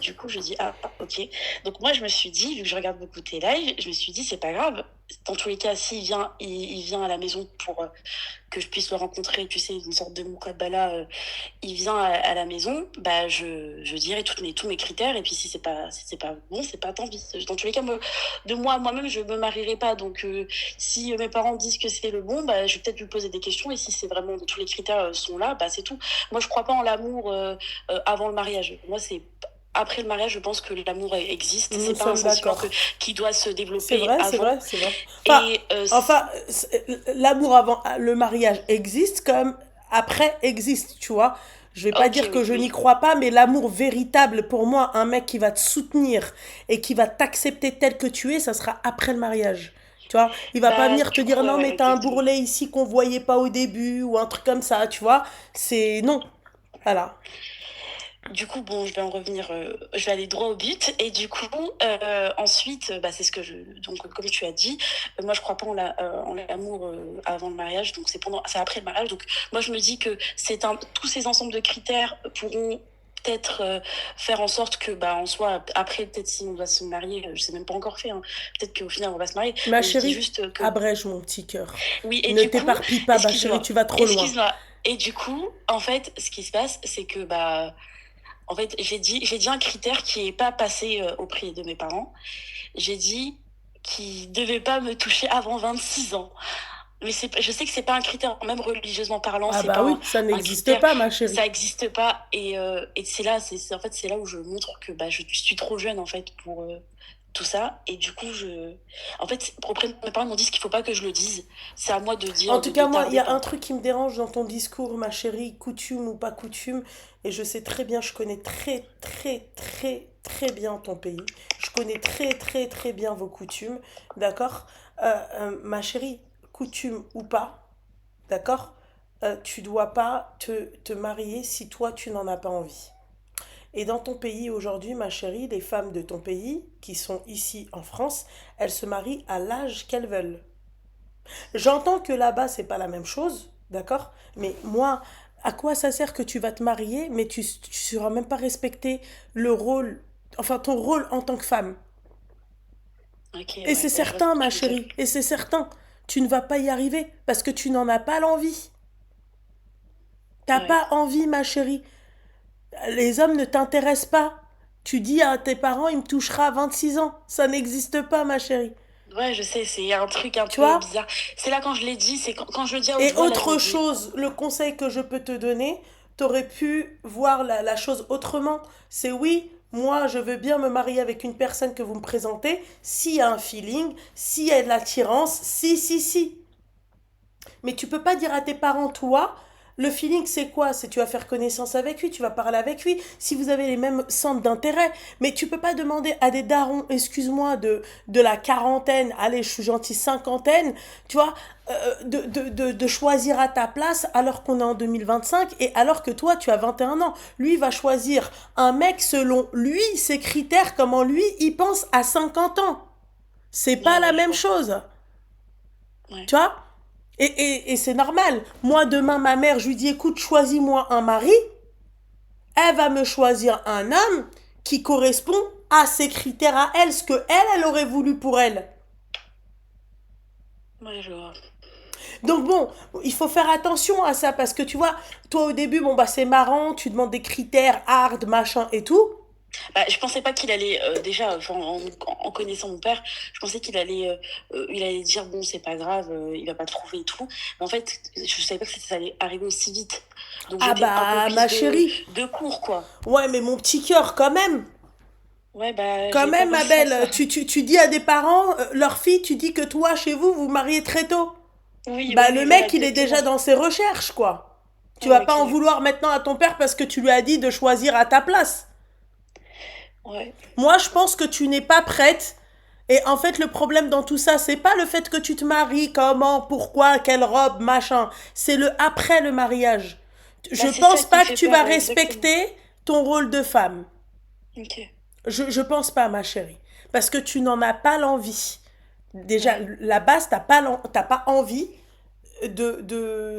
du coup, je dis, ah, ok. Donc moi, je me suis dit, vu que je regarde beaucoup tes lives, je me suis dit, c'est pas grave. Dans tous les cas, s'il vient, il vient à la maison pour que je puisse le rencontrer, tu sais, une sorte de moukabala, il vient à la maison, bah je dirai tous mes critères et puis si c'est pas bon, c'est pas tant pis. Dans tous les cas, de moi-même, je me marierai pas. Donc si mes parents disent que c'est le bon, bah je vais peut-être lui poser des questions et si c'est vraiment tous les critères sont là, bah c'est tout. Moi, je crois pas en l'amour avant le mariage. Moi, c'est après le mariage, je pense que l'amour existe. Nous C'est pas un sommes sentiment d'accord. qui doit se C'est développer vrai, c'est avant. vrai, c'est vrai. Enfin, Et l'amour avant le mariage existe comme après existe, tu vois. Je vais pas ok, dire que oui, je n'y oui. crois pas, mais l'amour véritable pour moi, un mec qui va te soutenir et qui va t'accepter tel que tu es, ça sera après le mariage. Tu vois, il va pas Bah venir te du coup, dire non mais t'as un exactement. bourrelet ici qu'on voyait pas au début ou un truc comme ça, tu vois. C'est non. Voilà. Du coup, bon, je vais en revenir, je vais aller droit au but. Et du coup, ensuite, bah, c'est ce que je. Donc, comme tu as dit, moi, je crois pas en l'amour avant le mariage. Donc, c'est après le mariage. Donc, moi, je me dis que tous ces ensembles de critères pourront peut-être faire en sorte que, bah, en soi, après, peut-être si on doit se marier, je sais même pas encore fait, hein, peut-être qu'au final, on va se marier. Ma Mais je dis chérie, juste que. abrège mon petit cœur. Oui, et Ne du coup, t'éparpille pas, ma chérie, excuse-moi, tu vas trop loin. excuse-moi. Et du coup, en fait, ce qui se passe, c'est que, bah, en fait, j'ai dit un critère qui est pas passé auprès de mes parents. J'ai dit qu'ils devaient pas me toucher avant 26 ans. Mais je sais que c'est pas un critère, même religieusement parlant, Ah c'est bah pas oui, ça un n'existe critère, pas, ma chérie. ça existe pas. Et en fait, c'est là où je montre que bah, je suis trop jeune en fait pour tout ça. Et du coup, en fait, auprès de mes parents, ils m'ont dit qu'il faut pas que je le dise. C'est à moi de En dire tout de cas, moi, il y tarder a un pas. truc qui me dérange dans ton discours, ma chérie, coutume ou pas coutume, et je sais très bien, je connais très, très, très, très bien ton pays. Je connais très, très, très bien vos coutumes, d'accord. Ma chérie, coutume ou pas, d'accord. Tu dois pas te marier si toi, tu n'en as pas envie. Et dans ton pays aujourd'hui, ma chérie, les femmes de ton pays, qui sont ici en France, elles se marient à l'âge qu'elles veulent. J'entends que là-bas, c'est pas la même chose, d'accord? Mais moi, à quoi ça sert que tu vas te marier, mais tu seras même pas respecté le rôle, enfin ton rôle en tant que femme. Ok, Et c'est ouais, je vois ce certain, que ma tu veux dire. chérie, et c'est certain, tu ne vas pas y arriver parce que tu n'en as pas l'envie. T'as Ouais. pas envie, ma chérie. Les hommes ne t'intéressent pas. Tu dis à tes parents, il me touchera à 26 ans. Ça n'existe pas, ma chérie. Ouais, je sais, c'est un truc un Tu peu vois? bizarre. C'est là quand je l'ai dit, c'est quand je le dis à haute Et voix, là, je me autre dis, chose, le conseil que je peux te donner, t'aurais pu voir la chose autrement. C'est oui, moi je veux bien me marier avec une personne que vous me présentez, s'il y a un feeling, s'il y a de l'attirance, si. Mais tu peux pas dire à tes parents, toi, le feeling c'est quoi? C'est tu vas faire connaissance avec lui, tu vas parler avec lui, si vous avez les mêmes centres d'intérêt. Mais tu peux pas demander à des darons, excuse-moi, de la quarantaine, allez, je suis gentille, cinquantaine, tu vois, de choisir à ta place alors qu'on est en 2025 et alors que toi tu as 21 ans. Lui il va choisir un mec selon lui, ses critères, comment lui il pense à 50 ans. C'est pas ouais, la ouais, je même vois. chose. Ouais. Tu vois? Et c'est normal. Moi, demain, ma mère, je lui dis, écoute, choisis-moi un mari. Elle va me choisir un homme qui correspond à ses critères à elle, ce que elle aurait voulu pour elle. Ouais, je vois. Donc bon, il faut faire attention à ça parce que tu vois, toi au début, bon bah c'est marrant, tu demandes des critères hard, machin et tout. Bah, je pensais pas qu'il allait déjà, enfin, en connaissant mon père, je pensais il allait dire bon c'est pas grave, il va pas trouver et tout. Mais en fait, je savais pas que ça allait arriver aussi vite. Donc Ah j'étais un peu bah ma prise chérie, de court quoi. ouais mais mon petit cœur quand même. Ouais bah Quand j'ai pas même ma pensé à ça. belle, tu dis à des parents, leur fille, tu dis que toi chez vous, vous mariez très tôt. Oui Bah oui le oui voilà mec, il est exactement. déjà dans ses recherches, quoi. Tu vas Ouais, pas en ok. vouloir maintenant à ton père parce que tu lui as dit de choisir à ta place. Ouais. Moi, je pense que tu n'es pas prête. Et en fait, le problème dans tout ça, c'est pas le fait que tu te maries, comment, pourquoi, quelle robe, machin. C'est le après le mariage. Je Bah c'est ça pense qui me pas que fait tu peur, vas ouais, exactement. respecter ton rôle de femme. Ok. Je pense pas, ma chérie. Parce que tu n'en as pas l'envie. Déjà, Ouais. la base, t'as pas envie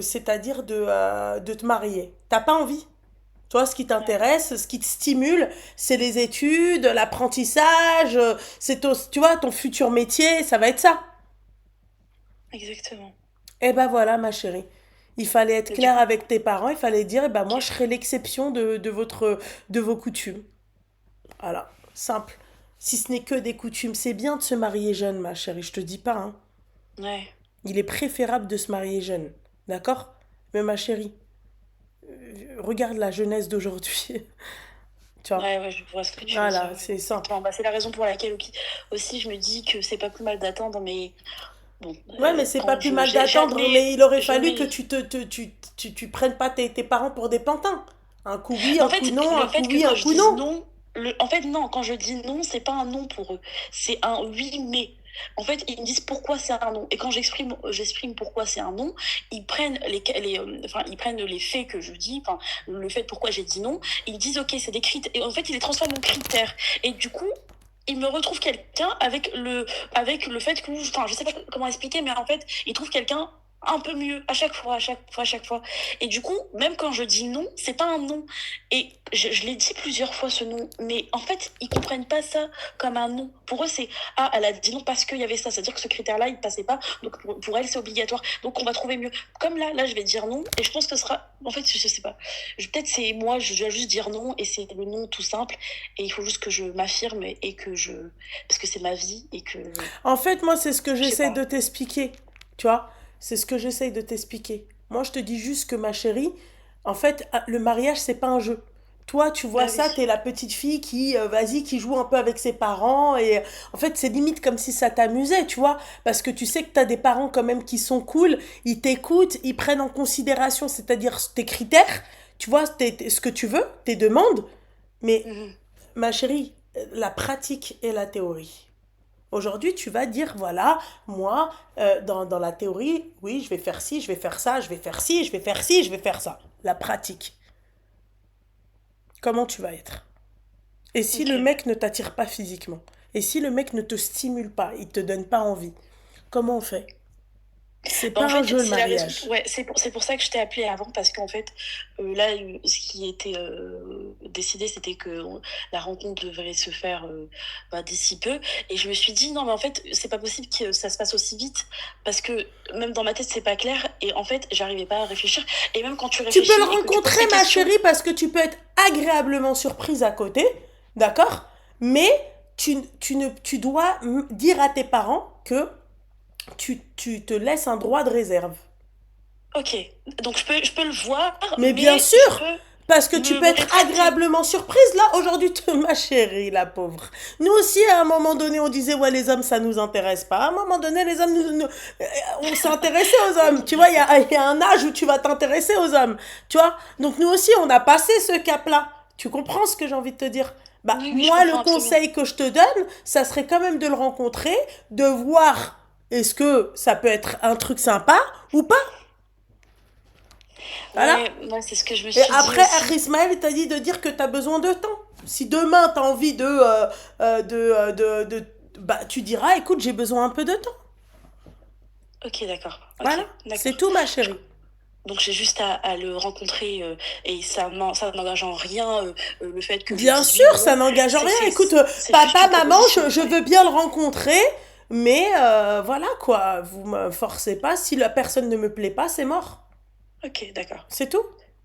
c'est-à-dire de te marier. T'as pas envie. Toi, ce qui Ouais. t'intéresse, ce qui te stimule, c'est les études, l'apprentissage, c'est tu vois, ton futur métier, ça va être ça. Exactement. Eh ben voilà, ma chérie. Il fallait être Mais du clair coup, avec tes parents, il fallait dire, eh ben moi, ok. je serai l'exception de vos coutumes. Voilà, simple. Si ce n'est que des coutumes, c'est bien de se marier jeune, ma chérie, je te dis pas, hein. Ouais. Il est préférable de se marier jeune, d'accord? Mais ma chérie, regarde la jeunesse d'aujourd'hui. Tu vois? Ouais, ouais, je vois ce que tu veux dire, Voilà, ouais, c'est simple. exactement. Bah, c'est la raison pour laquelle aussi je me dis que c'est pas plus mal d'attendre, mais bon, Ouais, mais c'est pas quand plus mal d'attendre, j'admets, mais il aurait je fallu que mets. tu prennes pas tes parents pour des pantins. Un coup oui, En un coup fait, non, le un coup fait que oui, un quand je coup dise non. non, en fait, non, quand je dis non, c'est pas un non pour eux, c'est un oui, mais. En fait, ils me disent pourquoi c'est un non. Et quand j'exprime pourquoi c'est un non, ils prennent enfin, ils prennent les faits que je dis, enfin, le fait pourquoi j'ai dit non, ils disent ok, c'est des critères. Et en fait, ils les transforment en critères. Et du coup, ils me retrouvent quelqu'un avec le fait que, enfin, je sais pas comment expliquer, mais en fait, ils trouvent quelqu'un un peu mieux à chaque fois, à chaque fois, à chaque fois. Et du coup, même quand je dis non, c'est pas un non. Et je l'ai dit plusieurs fois ce non, mais en fait, ils comprennent pas ça comme un non. Pour eux, c'est ah, elle a dit non parce qu'il y avait ça, c'est-à-dire que ce critère-là, il passait pas, donc pour elle, c'est obligatoire. Donc on va trouver mieux. Comme là, je vais dire non, et je pense que ce sera. En fait, je sais pas. Peut-être c'est moi, je dois juste dire non, et c'est le non tout simple, et il faut juste que je m'affirme et que je. Parce que c'est ma vie, et que. En fait, moi, c'est ce que Je sais j'essaie pas. de t'expliquer. Tu vois? C'est ce que j'essaie de t'expliquer. Moi, je te dis juste que ma chérie, en fait, le mariage, c'est pas un jeu. Toi, tu vois Bah ça, oui. t'es la petite fille qui, vas-y, qui joue un peu avec ses parents. Et en fait, c'est limite comme si ça t'amusait, tu vois. Parce que tu sais que t'as des parents quand même qui sont cool. Ils t'écoutent, ils prennent en considération, c'est-à-dire tes critères. Tu vois, ce que tu veux, tes demandes. Mais, Mhm. ma chérie, la pratique et la théorie. Aujourd'hui, tu vas dire, voilà, moi, dans la théorie, oui, je vais faire ci, je vais faire ça, je vais faire ci, je vais faire ci, je vais faire ça. La pratique. Comment tu vas être? Et si Ok. le mec ne t'attire pas physiquement? Et si le mec ne te stimule pas, il te donne pas envie? Comment on fait? C'est Bah, pas en un fait, jeu le c'est la raison. mariage. Ouais, c'est pour ça que je t'ai appelé avant, parce qu'en fait, là, ce qui était décidé, c'était que la rencontre devrait se faire d'ici peu. Et je me suis dit, non, mais en fait, c'est pas possible que ça se passe aussi vite, parce que même dans ma tête, c'est pas clair. Et en fait, j'arrivais pas à réfléchir. Et même quand tu Tu peux réfléchis le et que tu poses rencontrer, tes ma questions, chérie, parce que tu peux être agréablement surprise à côté, d'accord? Mais tu dois dire à tes parents que tu te laisses un droit de réserve. ok. Donc je peux le voir, Mais bien mais je sûr, peux parce que tu peux me être rétracter. agréablement surprise. Là, aujourd'hui, ma chérie, la pauvre. Nous aussi, à un moment donné, on disait, ouais, les hommes, ça nous intéresse pas. À un moment donné, les hommes, on s'est intéressé aux hommes. Ok, Tu vois, d'accord. il y a un âge où tu vas t'intéresser aux hommes. Tu vois, donc nous aussi, on a passé ce cap-là. Tu comprends ce que j'ai envie de te dire? Bah, Oui, oui, je moi, le comprends absolument. conseil que je te donne, ça serait quand même de le rencontrer, de voir est-ce que ça peut être un truc sympa ou pas. Voilà. Ouais, moi, c'est ce que je me Et suis dit après, aussi. Ismaël t'a dit de dire que tu as besoin de temps. Si demain tu as envie bah, tu diras, écoute, j'ai besoin un peu de temps. Ok, d'accord. Ok, Voilà, c'est d'accord. tout, ma Je- chérie. Donc j'ai juste à le rencontrer et ça n'engage en rien le fait que je Bien dise sûr, oui ou ça non. n'engage en rien. Écoute, C'est juste papa, une maman, proposition. je Ouais. veux bien le rencontrer, mais voilà quoi, vous me forcez pas. Si la personne ne me plaît pas, c'est mort. Ok, d'accord. C'est tout.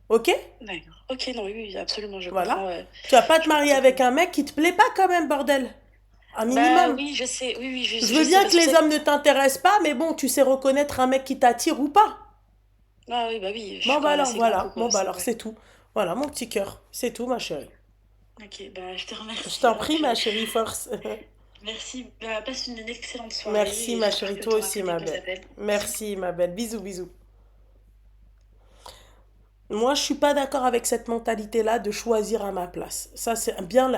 Ok? D'accord. Ok, non, oui, oui, absolument, Voilà. Tu vas pas te je comprends marier avec totalement. un mec qui te plaît pas quand même, bordel. Un Bah minimum. oui, je sais, oui, oui, Je je veux sais, bien bah, que c'est pour ça. les hommes ne t'intéressent pas, mais bon, tu sais reconnaître un mec qui t'attire ou pas. Ah oui, bah oui, je suis Bon, bah quand même alors, assez grande voilà. pour Bon, bah ça, alors, ouais. c'est tout. Voilà, mon petit cœur. C'est tout, ma chérie. Ok, bah je te Je remercie. t'en Alors, prie, ma chérie, force. merci. Bah, passe une excellente Merci, soirée et ma j'espère chérie. que Toi tu auras que aussi, des ma beaux belle. appels. Merci, ma belle. Bisous, bisous. Moi, je suis pas d'accord avec cette mentalité-là de choisir à ma place. Ça, c'est bien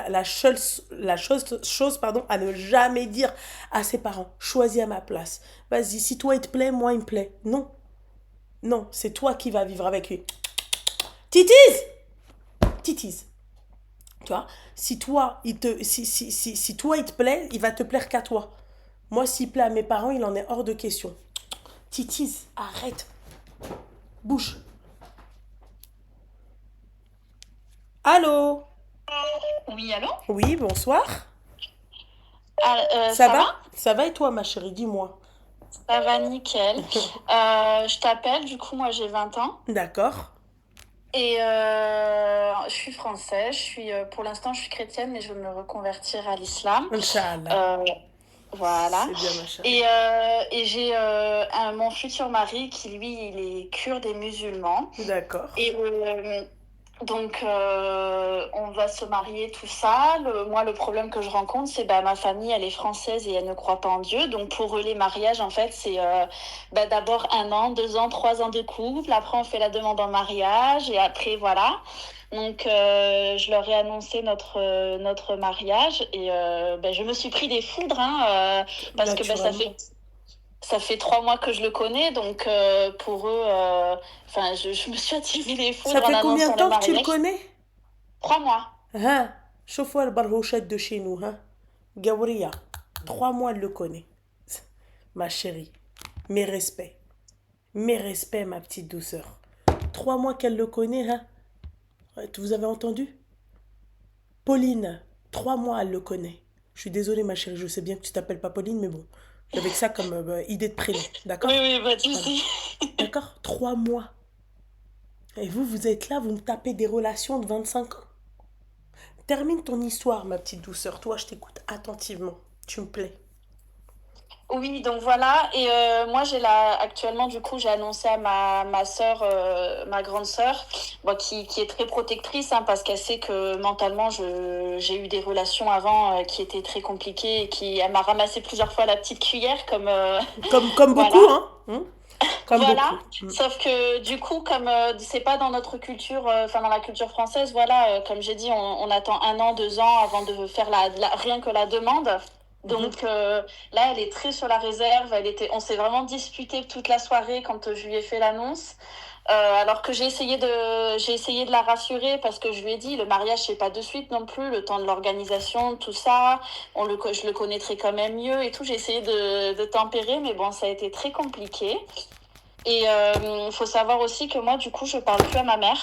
chose pardon, à ne jamais dire à ses parents. Choisis à ma place. Vas-y, si toi, il te plaît, moi, il me plaît. Non. Non, c'est toi qui vas vivre avec lui. Titise! Titise. Tu vois, si toi il te plaît, il va te plaire qu'à toi. Moi, s'il plaît à mes parents, il en est hors de question. Titise, arrête, bouge. Allô? Oui, allô? Oui, bonsoir. Ah, Ça ça va? va? Ça va et toi, ma chérie, dis-moi. Ça va nickel. Je t'appelle, du coup, moi j'ai 20 ans D'accord. et je suis française. Pour l'instant, je suis chrétienne, mais je veux me reconvertir à l'islam. Inch'Allah. Euh, voilà. C'est bien, ma chérie. Et j'ai mon futur mari qui, lui, il est kurde et musulman. D'accord. Et donc, on va se marier, tout ça. Moi, le problème que je rencontre, c'est ma famille, elle est française et elle ne croit pas en Dieu. Donc, pour eux, les mariages, en fait, c'est d'abord 1 an, 2 ans, 3 ans de couple. Après, on fait la demande en mariage et après, voilà. Donc, je leur ai annoncé notre mariage et je me suis pris des foudres hein, parce que Naturellement. ça fait 3 mois que je le connais. Donc, pour eux, je me suis attiré les Ça foudres en fait combien de annonçant le temps que tu le mariage. connais? 3 mois. Hein? Chauffe-moi le barhochette de chez nous, hein? Gawria. 3 mois, elle le connaît. Ma chérie. Mes respects. Mes respects, ma petite douceur. 3 mois qu'elle le connaît, hein? Ouais, vous avez entendu? Pauline. 3 mois, elle le connaît. Je suis désolée, ma chérie, je sais bien que tu t'appelles pas Pauline, mais bon. J'avais que ça comme idée de prénom. Oui, D'accord? oui, pas de Voilà. souci. D'accord? 3 mois. Et vous êtes là, vous me tapez des relations de 25 ans. Termine ton histoire, ma petite douceur. Toi, je t'écoute attentivement. Tu me plais. Oui, donc voilà. Et moi, actuellement, du coup, j'ai annoncé à ma sœur, ma grande sœur, qui est très protectrice, hein, parce qu'elle sait que mentalement, j'ai eu des relations avant qui étaient très compliquées et elle m'a ramassé plusieurs fois la petite cuillère, comme, Comme voilà. beaucoup, hein? Comme Voilà, beaucoup. sauf que du coup, comme c'est pas dans notre culture, dans la culture française, voilà, comme j'ai dit, on attend 1 an, 2 ans avant de faire rien que la demande. Donc là, elle est très sur la réserve. On s'est vraiment disputé toute la soirée quand je lui ai fait l'annonce. Alors que j'ai essayé de la rassurer parce que je lui ai dit, le mariage, c'est pas de suite non plus, le temps de l'organisation, tout ça, je le connaîtrai quand même mieux et tout. J'ai essayé de tempérer, mais bon, ça a été très compliqué. Et faut savoir aussi que moi, du coup, je parle plus à ma mère.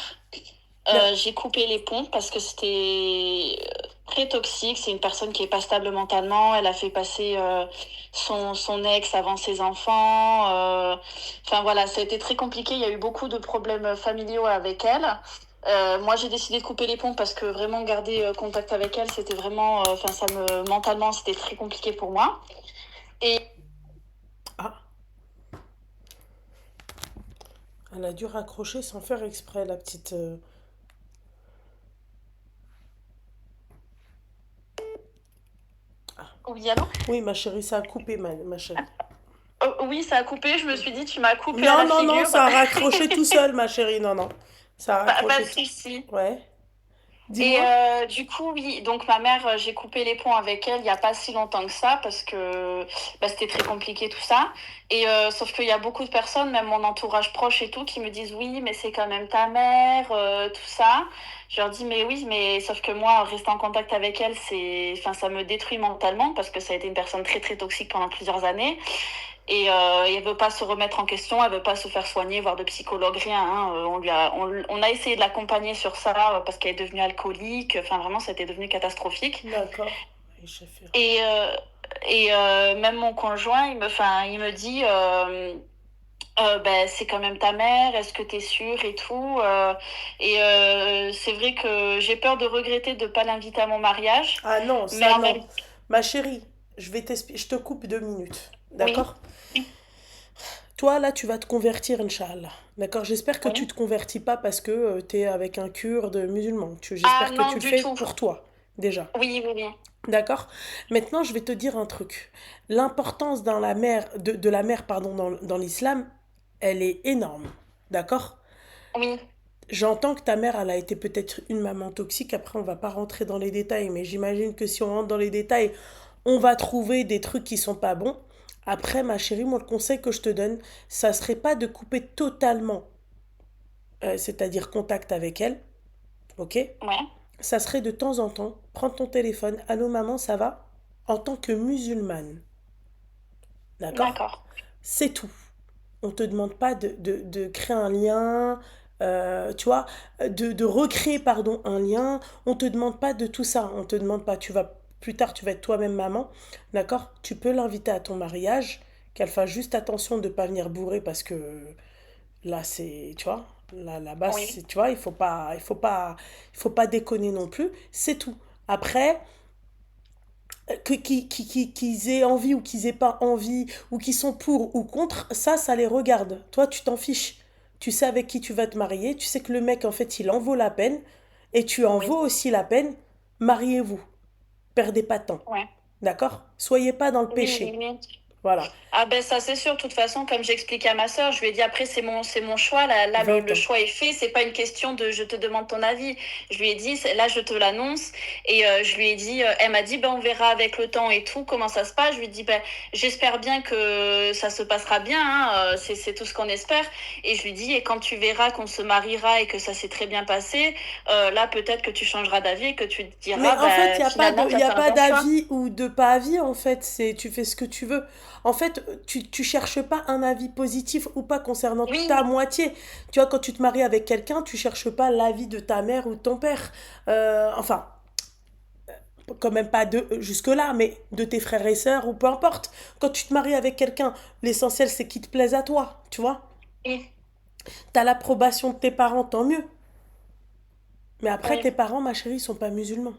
J'ai coupé les ponts parce que c'était très toxique. C'est une personne qui est pas stable mentalement. Elle a fait passer son ex avant ses enfants. Enfin voilà, ça a été très compliqué. Il y a eu beaucoup de problèmes familiaux avec elle. Moi, j'ai décidé de couper les ponts parce que vraiment garder contact avec elle, c'était vraiment, enfin, mentalement, c'était très compliqué pour moi. Et Ah, elle a dû raccrocher sans faire exprès, la petite. oui, allô? Oui, ma chérie, ça a coupé, ma chérie. Oui, ça a coupé. Je me suis dit, tu m'as coupé à Non, la non, non, figure. ça a raccroché tout seul, ma chérie. Non, non. Ça a Pas raccroché de tout. souci. Ouais. Et Dis-moi. du coup, oui, donc ma mère, j'ai coupé les ponts avec elle il n'y a pas si longtemps que ça parce que bah, c'était très compliqué tout ça. Et sauf qu'il y a beaucoup de personnes, même mon entourage proche et tout, qui me disent oui, mais c'est quand même ta mère, tout ça. Je leur dis mais oui, mais sauf que moi, rester en contact avec elle, enfin, ça me détruit mentalement parce que ça a été une personne très très toxique pendant plusieurs années. Et elle veut pas se remettre en question, elle veut pas se faire soigner, voir de psychologue, rien. Hein. On a essayé de l'accompagner sur ça parce qu'elle est devenue alcoolique. Enfin, vraiment, c'était devenu catastrophique. D'accord. Oui, je sais. Et, même mon conjoint, il me dit, ben, c'est quand même ta mère, est-ce que tu es sûre et tout. C'est vrai que j'ai peur de regretter de ne pas l'inviter à mon mariage. Ah non, Mais ça en non. même Ma chérie, je vais t'expliquer. Je te coupe 2 minutes. oui, D'accord? Toi, là, tu vas te convertir, Inch'Allah. D'accord? J'espère que tu oui. te convertis pas parce que tu es avec un kurde musulman. Ah J'espère que non, tu le du fais tout. pour toi, déjà. Oui, oui, oui. D'accord? Maintenant, je vais te dire un truc. L'importance dans la mère, de la mère pardon, dans l'islam, elle est énorme. D'accord? Oui, J'entends que ta mère, elle a été peut-être une maman toxique. Après, on va pas rentrer dans les détails, mais j'imagine que si on rentre dans les détails, on va trouver des trucs qui sont pas bons. Après, ma chérie, moi, le conseil que je te donne, ça serait pas de couper totalement, c'est-à-dire contact avec elle, ok? ouais, Ça serait de temps en temps, prendre ton téléphone, allô maman, ça va? En tant que musulmane, d'accord? d'accord. C'est tout. On te demande pas de créer un lien, tu vois, de recréer, pardon, un lien. On te demande pas de tout ça. On te demande pas, plus tard, tu vas être toi-même maman, d'accord? Tu peux l'inviter à ton mariage, qu'elle fasse juste attention de ne pas venir bourrer parce que là, c'est, tu vois, là-bas, Oui, tu vois, il faut pas déconner non plus. C'est tout. Après, qu'ils aient envie ou qu'ils aient pas envie, ou qu'ils sont pour ou contre, ça les regarde. Toi, tu t'en fiches. Tu sais avec qui tu vas te marier, tu sais que le mec, en fait, il en vaut la peine, et tu en oui, vaux aussi la peine. Mariez-vous. Perdez pas de temps. ouais. D'accord? Soyez pas dans le Oui, oui, péché. oui. Voilà. Ah ben ça c'est sûr, de toute façon, comme j'expliquais à ma sœur, je lui ai dit après c'est mon choix, là 20 le ans. choix est fait, c'est pas une question de je te demande ton avis. Je lui ai dit, là je te l'annonce, et je lui ai dit, elle m'a dit ben on verra avec le temps et tout, comment ça se passe. Je lui ai dit ben j'espère bien que ça se passera bien, hein, c'est tout ce qu'on espère. Et je lui ai dit, et quand tu verras qu'on se mariera et que ça s'est très bien passé, là peut-être que tu changeras d'avis et que tu te Mais diras, en fait, ben finalement il t'as y a fait un pas bon choix. d'avis ou de pas avis, en fait. C'est, tu fais ce que tu veux. En fait, tu cherches pas un avis positif ou pas concernant ta Oui, moitié. Tu vois, quand tu te maries avec quelqu'un, tu cherches pas l'avis de ta mère ou de ton père. Enfin, quand même pas de jusque-là, mais de tes frères et sœurs ou peu importe. Quand tu te maries avec quelqu'un, l'essentiel c'est qu'il te plaise à toi, tu vois. oui, T'as l'approbation de tes parents, tant mieux. Mais après, oui, tes parents, ma chérie, ils sont pas musulmans.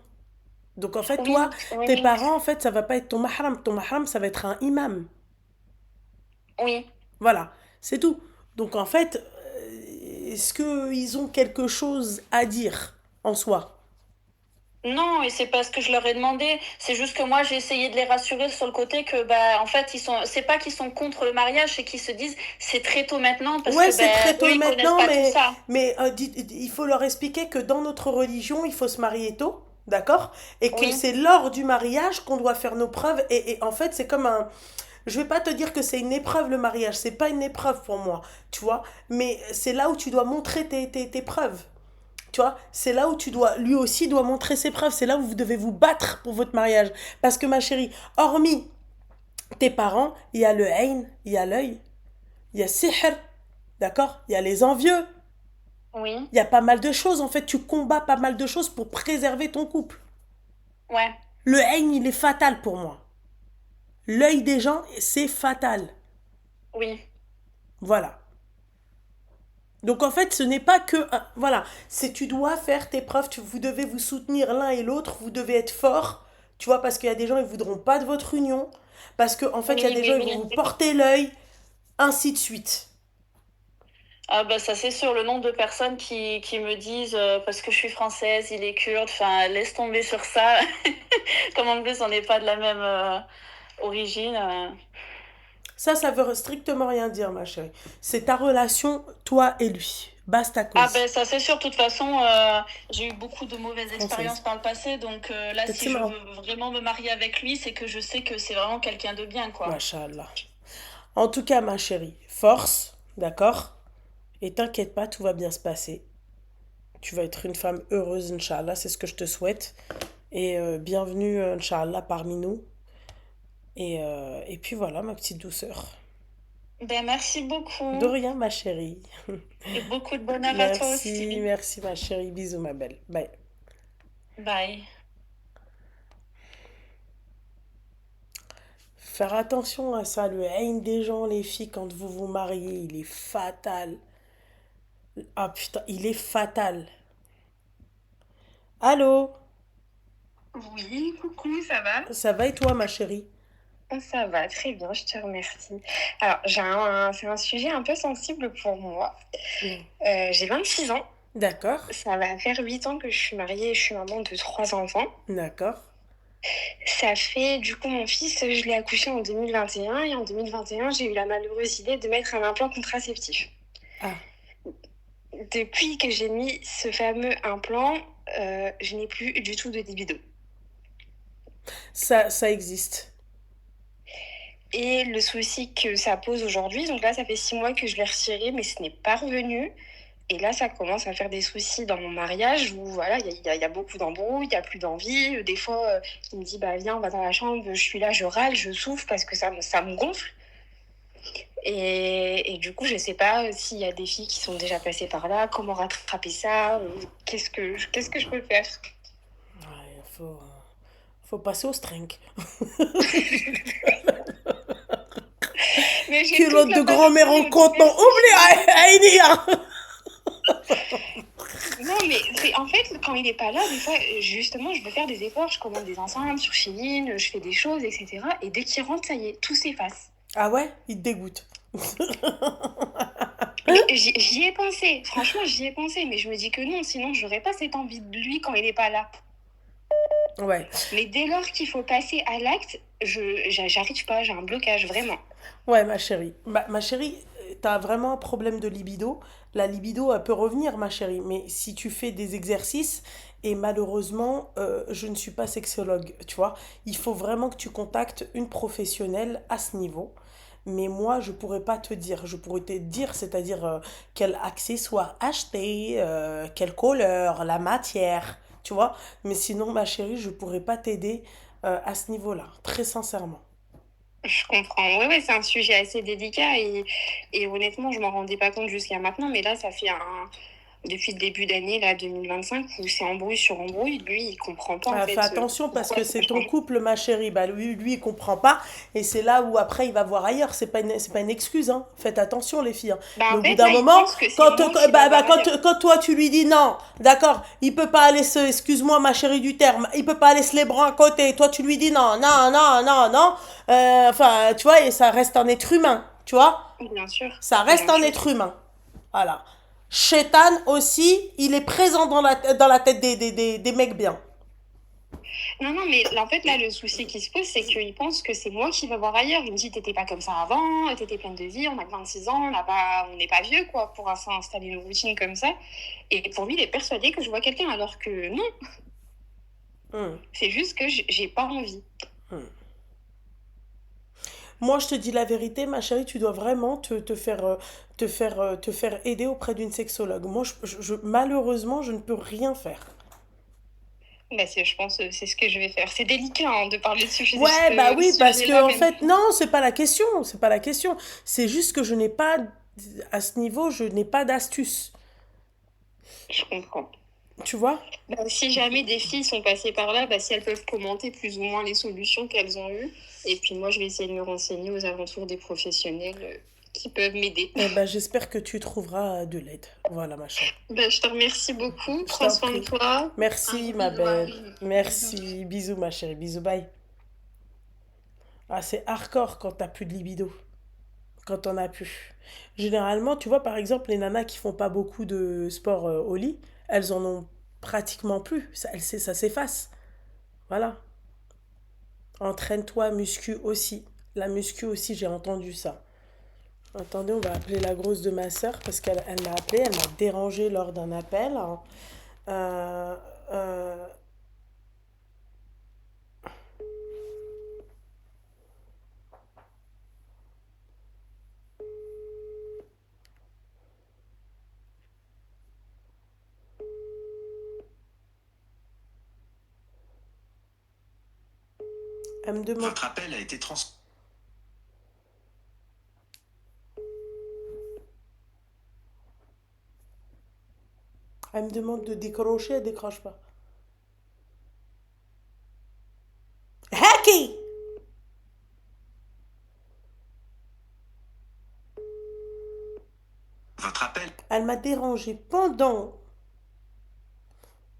Donc en fait, toi, oui, oui, tes oui, parents, en fait, ça va pas être ton mahram. Ton mahram, ça va être un imam. oui. Voilà, c'est tout. Donc en fait, est-ce qu'ils ont quelque chose à dire en soi? Non, et c'est pas ce que je leur ai demandé. C'est juste que moi, j'ai essayé de les rassurer sur le côté que, bah, en fait, c'est pas qu'ils sont contre le mariage, c'est qu'ils se disent, c'est très tôt maintenant parce Ouais, que, c'est ben, très eux, tôt ils connaissent maintenant, pas tout ça. mais il faut leur expliquer que dans notre religion, il faut se marier tôt, d'accord? Et que Oui, c'est lors du mariage qu'on doit faire nos preuves. Et en fait, c'est comme un, Je vais pas te dire que c'est une épreuve le mariage, c'est pas une épreuve pour moi, tu vois. Mais c'est là où tu dois montrer tes preuves. Tu vois, c'est là où lui aussi doit montrer ses preuves. C'est là où vous devez vous battre pour votre mariage. Parce que ma chérie, hormis tes parents, il y a le hain, il y a l'œil, il y a sihr, d'accord? Il y a les envieux. Oui, Il y a pas mal de choses. En fait, tu combats pas mal de choses pour préserver ton couple. ouais, Le hain, il est fatal pour moi. L'œil des gens, c'est fatal. oui. Voilà. Donc en fait, ce n'est pas que... voilà, c'est tu dois faire tes preuves, vous devez vous soutenir l'un et l'autre, vous devez être forts, tu vois, parce qu'il y a des gens, ils voudront pas de votre union, parce qu'en fait, il y a Oui, des gens, oui, ils vont vous oui. porter l'œil, ainsi de suite. Ah bah ça c'est sûr, le nombre de personnes qui me disent parce que je suis française, il est kurde, enfin laisse tomber sur ça. Comme en plus on n'est pas de la même origine. Ça veut strictement rien dire, ma chérie. C'est ta relation, toi et lui. Basta Ah cause. ben ça c'est sûr, de toute façon j'ai eu beaucoup de mauvaises expériences Française. par le passé, donc là si je Effectivement. veux vraiment me marier avec lui, c'est que je sais que c'est vraiment quelqu'un de bien quoi. Machallah. En tout cas, ma chérie, force, d'accord? Et t'inquiète pas, tout va bien se passer. Tu vas être une femme heureuse, Inch'Allah, c'est ce que je te souhaite. Et bienvenue, Inch'Allah, parmi nous. Et puis voilà, ma petite douceur. Ben merci De beaucoup rien, ma chérie. et beaucoup de bonheur à toi Merci, aussi. merci, ma chérie. Bisous, ma belle. Bye. Bye. Faire attention à ça, le haine des gens, les filles, quand vous vous mariez, il est fatal. Ah putain, il est fatal. Allô? Oui, coucou, ça va? Ça va et toi, ma chérie? Ça va, très bien, je te remercie. Alors, c'est un sujet un peu sensible pour moi. Mm. J'ai 26 ans. D'accord, Ça va faire 8 ans que je suis mariée et je suis maman de 3 enfants. d'accord. Ça fait, du coup, mon fils, je l'ai accouché en 2021 et en 2021, j'ai eu la malheureuse idée de mettre un implant contraceptif. Ah, Depuis que j'ai mis ce fameux implant, je n'ai plus du tout de libido. ça existe. Et le souci que ça pose aujourd'hui, donc là, ça fait 6 mois que je l'ai retiré, mais ce n'est pas revenu. Et là, ça commence à faire des soucis dans mon mariage où voilà, il y a beaucoup d'embrouilles, il n'y a plus d'envie. Des fois, il me dit, bah viens, on va dans la chambre, je suis là, je râle, je souffle parce que ça me gonfle. Et du coup, je ne sais pas s'il y a des filles qui sont déjà passées par là, comment rattraper ça, qu'est-ce que je peux faire? Ouais, faut passer au string. Mais j'ai toute Culotte la de grand-mère en panoplie coton. Oublie, Aïnia. Non, mais c'est en fait, quand il n'est pas là, des fois, justement, je veux faire des efforts, je commande des enceintes sur Shein, je fais des choses, etc. Et dès qu'il rentre, ça y est, tout s'efface. Ah ouais, il te dégoûte. Mais j'y ai pensé, franchement, j'y ai pensé, mais je me dis que non, sinon, j'aurais pas cette envie de lui quand il n'est pas là. Ouais. Mais dès lors qu'il faut passer à l'acte, j'arrive pas, j'ai un blocage, vraiment. Ouais, ma chérie. Ma chérie, t'as vraiment un problème de libido. La libido, elle peut revenir, ma chérie. Mais si tu fais des exercices, et malheureusement, je ne suis pas sexologue, tu vois, il faut vraiment que tu contactes une professionnelle à ce niveau. Mais moi, je pourrais pas te dire. Je pourrais te dire, c'est-à-dire quel accessoire acheter, quelle couleur, la matière, tu vois. Mais sinon, ma chérie, je pourrais pas t'aider à ce niveau-là, très sincèrement. Je comprends. Oui, ouais, c'est un sujet assez délicat et honnêtement, je m'en rendais pas compte jusqu'à maintenant, mais là, ça fait depuis le début d'année, là, 2025, où c'est embrouille sur embrouille. Lui, il comprend pas, en Ah, fait, fais attention parce pourquoi que ça c'est ton change. couple, ma chérie. Bah, lui, il comprend pas. Et c'est là où après, il va voir ailleurs. C'est pas une excuse, hein. Faites attention, les filles, hein. Bah, Mais en au bout fait, d'un là, il moment, pense que c'est moi qui vais voir ailleurs. quand toi, tu lui dis non, d'accord, il peut pas aller excuse-moi, ma chérie du terme, il peut pas aller se les bras à côté. Toi, tu lui dis non, non, non, non, non. Enfin, tu vois, et ça reste un être humain, tu vois. Bien sûr, Ça reste bien un sûr. être humain. Voilà. Shaitan aussi, il est présent dans la tête des mecs bien. Non, non, mais en fait, là, le souci qui se pose, c'est qu'il pense que c'est moi qui vais voir ailleurs. Il me dit, t'étais pas comme ça avant, t'étais pleine de vie, on a que 26 ans, on n'est pas vieux, quoi, pour s'installer une routine comme ça. Et pour lui, il est persuadé que je vois quelqu'un, alors que non, Hum, c'est juste que j'ai pas envie. hum. Moi, je te dis la vérité, ma chérie, tu dois vraiment te faire aider auprès d'une sexologue. Moi, malheureusement, je ne peux rien faire. Bah, je pense c'est ce que je vais faire. C'est délicat hein, de parler de Ouais, bah oui, parce que sujet-là, en même. fait, non, c'est pas la question, c'est pas la question. C'est juste que je n'ai pas, à ce niveau, je n'ai pas d'astuce. Je comprends. Tu vois? Bah, si jamais des filles sont passées par là, bah, si elles peuvent commenter plus ou moins les solutions qu'elles ont eues. Et puis moi, je vais essayer de me renseigner aux alentours des professionnels qui peuvent m'aider. Eh ben, j'espère que tu trouveras de l'aide. Voilà, ma chérie. Bah, je te remercie beaucoup. Je Prends t'en soin de prie. toi. Merci, Un ma bisou à belle. Bisous. Merci. Bisous, ma chérie. Bisous, bye. Ah, c'est hardcore quand t'as plus de libido. Quand on a plus. Généralement, tu vois, par exemple, les nanas qui font pas beaucoup de sport au lit, elles en ont pratiquement plus. Ça s'efface. Voilà. Entraîne-toi, muscu aussi. La muscu aussi, j'ai entendu ça. Attendez, on va appeler la grosse de ma sœur parce qu'elle m'a appelé, elle m'a dérangé lors d'un appel. Euh, euh, elle me demande. Votre appel a été transféré. Elle me demande de décrocher, elle décroche pas. Hacky! Votre appel. Elle m'a dérangé pendant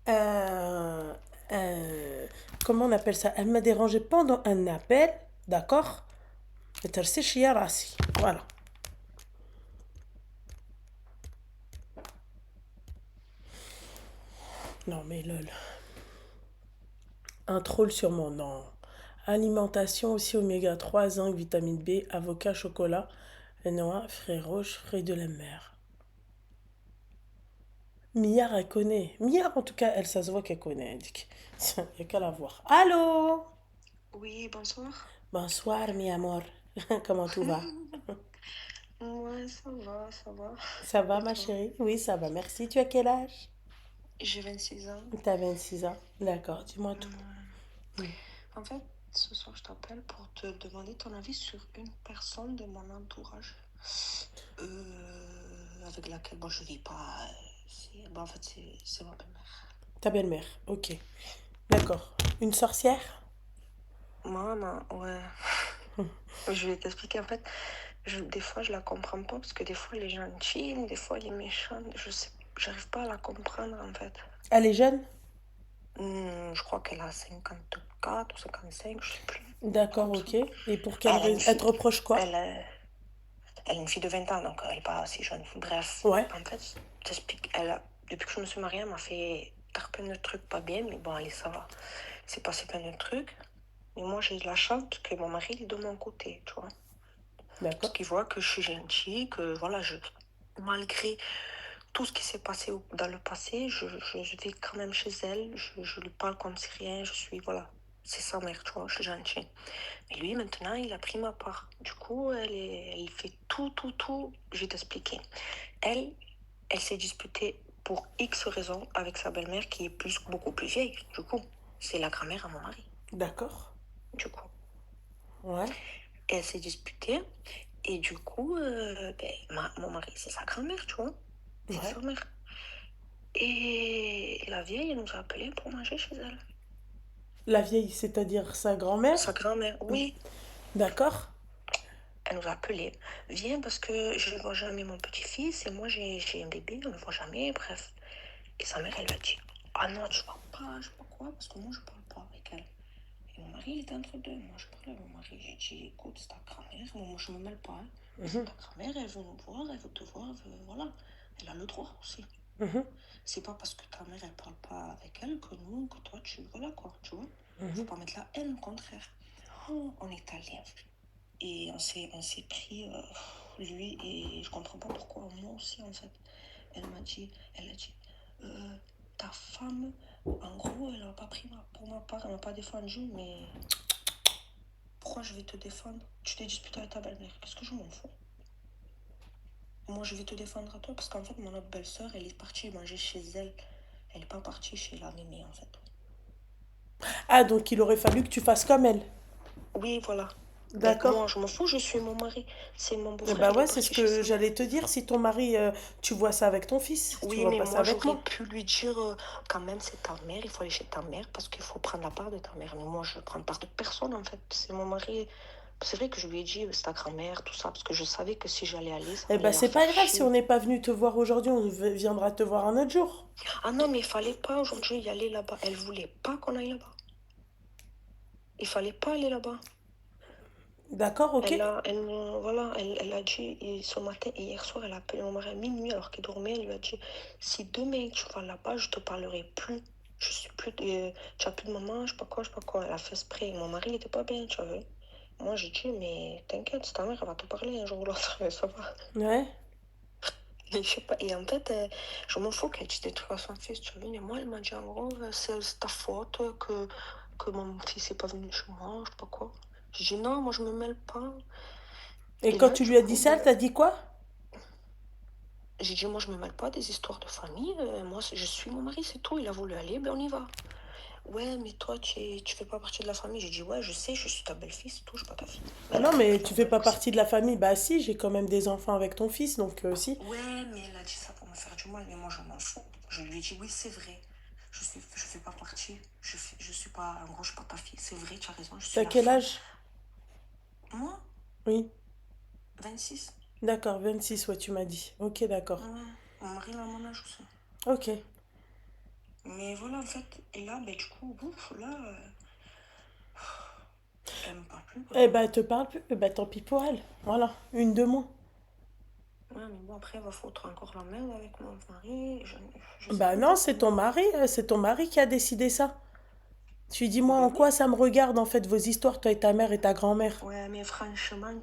un, un- comment on appelle ça? Elle m'a dérangé pendant un appel, d'accord? Voilà. Non mais lol. Un troll sur mon nom. Alimentation aussi oméga 3, zinc, vitamine B, avocat, chocolat, noix, fruits rouges, fruits de la mer. Mia, elle connaît. Mia, en tout cas, elle, ça se voit qu'elle connaît. Il n'y a qu'à la voir. Allô? Oui, bonsoir. Bonsoir, mi amor. Comment tout va? Ouais, ça va, ça va. Ça va, Et ma toi? chérie? Oui, ça va. Merci. Tu as quel âge? J'ai 26 ans. T'as 26 ans. D'accord, dis-moi tout. En fait, ce soir, je t'appelle pour te demander ton avis sur une personne de mon entourage avec laquelle moi je vis pas. En fait, c'est ma belle-mère. Ta belle-mère, ok. D'accord. Une sorcière? Maman, ouais. Je vais t'expliquer. En fait, des fois, je la comprends pas parce que des fois, elle est gentille, des fois, elle est méchante. J'arrive pas à la comprendre, en fait. Elle est jeune? Je crois qu'elle a 54 ou 55, je sais plus. D'accord, Comme ok. ça. Et pour quelle Elle a une raison? Elle te fille. reproche quoi? Elle a une fille de 20 ans, donc elle n'est pas si jeune. Bref, Ouais. en fait, je t'explique. Depuis que je me suis mariée, elle m'a fait plein de trucs pas bien, mais bon, allez, ça va. C'est passé plein de trucs. Mais moi, j'ai de la chance que mon mari il est de mon côté, tu vois. Parce D'accord. qu'il voit que je suis gentille, que voilà, malgré tout ce qui s'est passé dans le passé, je vais quand même chez elle, je lui parle comme si rien, voilà, c'est sa mère, tu vois, je suis gentille. Mais lui, maintenant, il a pris ma part. Du coup, elle fait tout, je vais t'expliquer. Elle s'est disputée pour X raisons avec sa belle-mère qui est beaucoup plus vieille, du coup. C'est la grand-mère à mon mari, D'accord. du coup. Ouais. Elle s'est disputée et du coup, mon mari, c'est sa grand-mère, tu vois. C'est Ouais. sa mère. Et la vieille, elle nous a appelés pour manger chez elle. La vieille, c'est-à-dire sa grand-mère? Sa grand-mère, oui. D'accord. Elle nous a appelés. Viens parce que je ne vois jamais mon petit-fils et moi j'ai un bébé, on ne le voit jamais, bref. Et sa mère, elle lui a dit, ah non, tu vas pas, je sais pas quoi, parce que moi je parle pas avec elle. Et mon mari, il était entre deux. Moi, je parlais avec mon mari, j'ai dit, écoute, c'est ta grand-mère, moi je me mêle pas. Hein. C'est ta grand-mère, elle veut nous voir, elle veut te voir, voilà. Elle a le droit aussi. C'est pas parce que ta mère, elle parle pas avec elle que nous, que toi, voilà quoi, tu vois. Faut pas mettre la haine, au contraire. Oh, on est allé. Et on s'est pris, lui, et je comprends pas pourquoi, moi aussi, en fait. Elle a dit, ta femme, en gros, elle n'a pas pris pour ma part, elle m'a pas défendu, mais pourquoi quoi, je vais te défendre. Tu t'es disputé avec ta belle-mère. Qu'est-ce que je m'en fous? Moi, je vais te défendre à toi parce qu'en fait, mon autre belle-sœur, elle est partie manger chez elle. Elle n'est pas partie chez la mémé, en fait. Ah, donc il aurait fallu que tu fasses comme elle. Oui, voilà. Ben, D'accord. moi, je m'en fous, je suis mon mari. C'est mon Eh beau-frère bah qui est ouais, c'est ce parti chez que sa mère. j'allais te dire. Si ton mari, tu vois ça avec ton fils, tu Oui, vois mais pas ça moi, avec j'aurais moi. pu lui dire quand même, c'est ta mère, il faut aller chez ta mère parce qu'il faut prendre la part de ta mère. Mais moi, je ne prends part de personne, en fait. C'est mon mari. C'est vrai que je lui ai dit, c'est ta grand-mère, tout ça, parce que je savais que si j'allais aller, ça Eh allait bah la c'est pas faire grave, si on chier. n'est pas venu te voir aujourd'hui, on viendra te voir un autre jour. Ah non, mais il fallait pas aujourd'hui y aller là-bas. Elle voulait pas qu'on aille là-bas. Il fallait pas aller là-bas. D'accord, ok. Elle a dit, et ce matin et hier soir, elle a appelé mon mari à minuit alors qu'il dormait. Elle lui a dit, si demain tu vas là-bas, je te parlerai plus. Je suis plus, tu as plus de maman, je sais pas quoi, je sais pas quoi. Elle a fait spray. Mon mari, il était pas bien, tu vois. Moi, j'ai dit, mais t'inquiète, c'est ta mère, elle va te parler un jour ou l'autre, ça va. Ouais. Mais je sais pas, et en fait, je m'en fous qu'elle dise des trucs à son fils, tu vois. Mais moi, elle m'a dit, en gros, c'est ta faute que mon fils n'est pas venu chez moi, je sais pas quoi. J'ai dit, non, moi, je me mêle pas. Et Et quand là, tu du lui as dit coup, ça, elle t'a dit quoi? j'ai dit, moi, je me mêle pas des histoires de famille. Moi, je suis mon mari, c'est tout. Il a voulu aller, ben on y va. Ouais, mais toi, tu fais pas partie de la famille. J'ai dit, ouais, je sais, je suis ta belle-fille, c'est tout, je suis pas ta fille. Ah non, mais tu fais pas partie de la famille. Bah si, j'ai quand même des enfants avec ton fils, donc si. Ouais, mais elle a dit ça pour me faire du mal, mais moi, je m'en fous. Je lui ai dit, oui, c'est vrai. Je fais pas partie. Je suis pas, en gros, je suis pas ta fille. C'est vrai, tu as raison, je suis T'as la quel femme. âge? Moi, Oui. 26. D'accord, 26, ouais, tu m'as dit. Ok, d'accord. Ouais, mon mari, il a mon âge aussi. Ok. Mais voilà, en fait, et là, ben, du coup, ouf, là, elle me parle plus, quoi. Eh bah, elle te parle plus. Eh bah, tant pis pour elle. Voilà, une de moins. Ouais, mais bon, après, il va foutre encore la merde avec mon mari. Je sais Bah pas non, exactement. c'est ton mari qui a décidé ça. Tu dis, moi, Ben en oui. quoi ça me regarde, en fait, vos histoires, toi et ta mère et ta grand-mère? Ouais, mais franchement,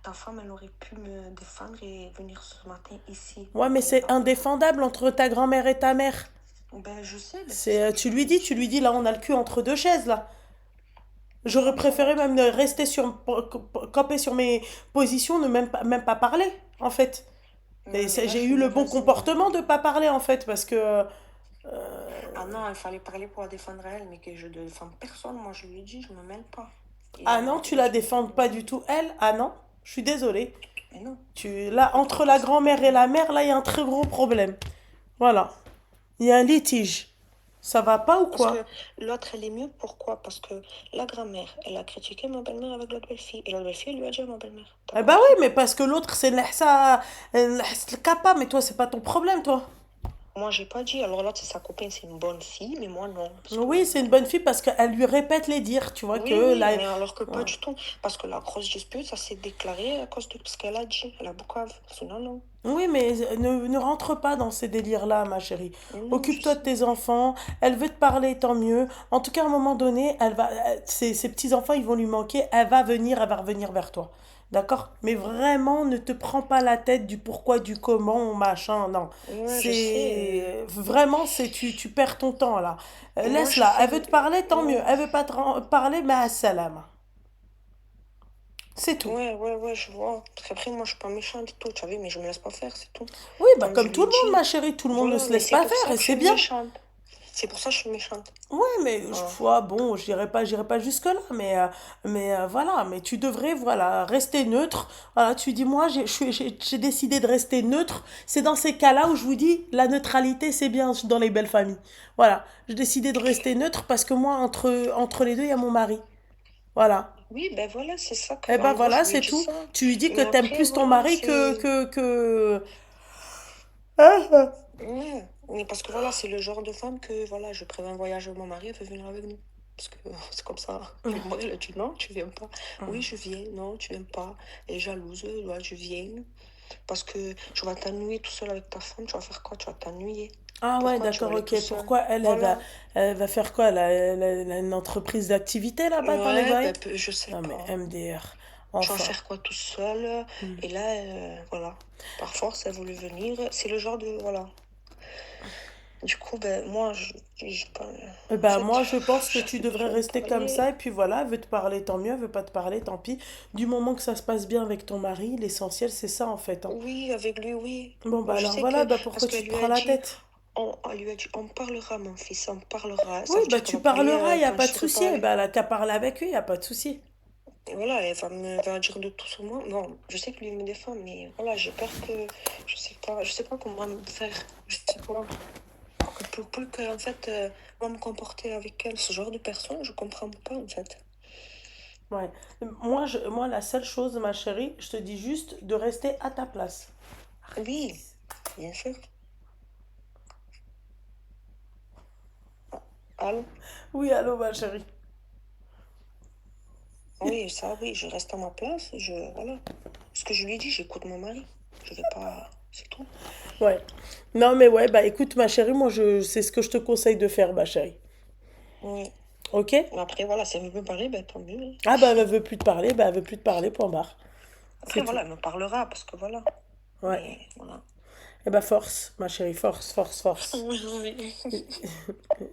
ta femme, elle aurait pu me défendre et venir ce matin ici. Ouais, Me mais parler c'est par téléphone. indéfendable entre ta grand-mère et ta mère. Ben, je sais, ben, c'est ce que je Tu lui lui ai tu lui dit. dis, là, on a le cul entre deux chaises, là. Mais J'aurais comme ça va préféré même pas. rester camper sur mes positions, ne même pas parler, en fait. Et Ouais, mais là, je j'ai suis eu une le bon mauvaise. comportement de pas parler, en fait, parce que... Ah non, il fallait parler pour la défendre elle, mais que je défends personne. Moi, je lui ai dit, je me mêle pas. Et Ah elle m'a non, dit, tu ben, la tu me défends pas du tout, elle? Ah non, je suis désolée. Mais non, Là, faut pas entre la passer pour grand-mère et elle. la mère, là, il y a un très gros problème. Voilà. Il y a un litige. Ça va pas ou Parce que quoi? l'autre, elle est mieux. Pourquoi? Parce que la grand-mère, elle a critiqué ma belle-mère avec l'autre belle-fille. Et l'autre belle-fille, elle lui a dit à ma belle-mère, t'as Eh bah compris? oui, mais parce que l'autre, c'est le capa, mais toi, c'est pas ton problème, toi. Moi, j'ai pas dit. Alors l'autre, c'est sa copine, c'est une bonne fille, mais moi, non. Parce que Oui, c'est une bonne fille parce qu'elle lui répète les dires, tu vois, oui, que oui, là... mais alors que pas Ouais. du tout. Parce que la grosse dispute, ça s'est déclaré à cause de ce qu'elle a dit. Elle a beaucoup. Sinon, non. Oui, mais ne rentre pas dans ces délires-là, ma chérie. Non, je Occupe-toi de sais. tes enfants. Elle veut te parler, tant mieux. En tout cas, à un moment donné, ses petits-enfants, ils vont lui manquer. Elle va revenir vers toi. D'accord? Mais vraiment, ne te prends pas la tête du pourquoi, du comment, machin. Non. Ouais, je sais. Vraiment, tu perds ton temps, là. Moi, je Laisse-la. Elle veut ferais. te parler, tant mieux. Ouais. Elle veut pas parler, mais salam. C'est tout. Ouais, je vois. Après, moi, je suis pas méchante et tout, tu vois, mais je me laisse pas faire, c'est tout. Oui, bah Comme je comme lui tout ai le monde, dit. ma chérie, tout le monde ne Voilà, se mais laisse c'est pas pour faire ça et que je c'est suis bien. méchante. C'est pour ça que je suis méchante. Ouais, mais Voilà. bon, j'irai pas jusque-là, mais voilà, mais tu devrais, voilà, rester neutre. Voilà, tu dis, moi, j'ai décidé de rester neutre. C'est dans ces cas-là où je vous dis, la neutralité, c'est bien dans les belles familles. Voilà, j'ai décidé de rester neutre parce que moi, entre les deux, il y a mon mari. Voilà. Oui, ben voilà, c'est ça Eh que, ben en gros, je voilà, lui ai c'est dit tout. ça. Tu lui dis que Mais t'aimes après, plus ton voilà, mari c'est. que... Hein, hein. Ouais, mais parce que voilà, c'est le genre de femme que, voilà, je prévois un voyage avec mon mari, elle veut venir avec nous. Parce que c'est comme ça. Puis moi, elle a dit non, tu viens pas. Oui, je viens, non, tu viens pas. Elle est jalouse, ouais, je viens. Parce que tu vas t'ennuyer tout seul avec ta femme, tu vas faire quoi? Tu vas t'ennuyer. Ah ouais, Pourquoi tu vas d'accord, aller tout ok. seul? Pourquoi Voilà. elle va faire quoi? Elle a une entreprise d'activité là-bas dans les Ouais, bails? ben, je sais Non mais pas. MDR, Tu vas enfin. faire quoi tout seul? Hmm. Et là, voilà. Par force, elle voulait venir. C'est le genre de. Voilà. Du coup, ben, moi, Eh en ben, fait, moi, je pense que tu j'arrive devrais plus à me rester comme parler. ça. Et puis voilà, elle veut te parler, tant mieux. Elle veut pas te parler, tant pis. Du moment que ça se passe bien avec ton mari, l'essentiel, c'est ça, en fait, hein. Oui, avec lui, oui. Bon, bah Moi, je alors sais voilà, que, bah pourquoi parce tu qu'elle te lui a prends la dit, tête? elle lui a dit, on parlera, mon fils, on parlera. Oui, Ça veut bah dire qu'on tu va parler parleras, il a quand pas je de saurai souci. Eh parler. ben, elle a qu'à parler avec lui, il a pas de souci. Et voilà, elle va dire de tout sur moi. Bon, je sais que lui il me défend, mais voilà, j'ai peur que, je sais pas comment me faire, je sais pas, pour que, en fait, moi me comporter avec elle, ce genre de personne, je comprends pas, en fait. Ouais. Moi, la seule chose, ma chérie, je te dis juste de rester à ta place. Oui, bien sûr. Allô? Oui, allô, ma chérie. Oui, ça, oui, je reste à ma place, voilà. Ce que je lui dis, j'écoute mon mari. Je vais pas, c'est tout. Ouais. Non, mais ouais, bah écoute, ma chérie, c'est ce que je te conseille de faire, ma chérie. Oui. Ok? Mais après, voilà, si elle veut me parler, ben tant mieux, hein. Ah, bah elle veut plus te parler, bah elle veut plus te parler, point barre. Après, C'est tout. voilà, elle me parlera, parce que voilà. Ouais. Mais voilà. Eh bah force, ma chérie, force, force, force. Oui, oui.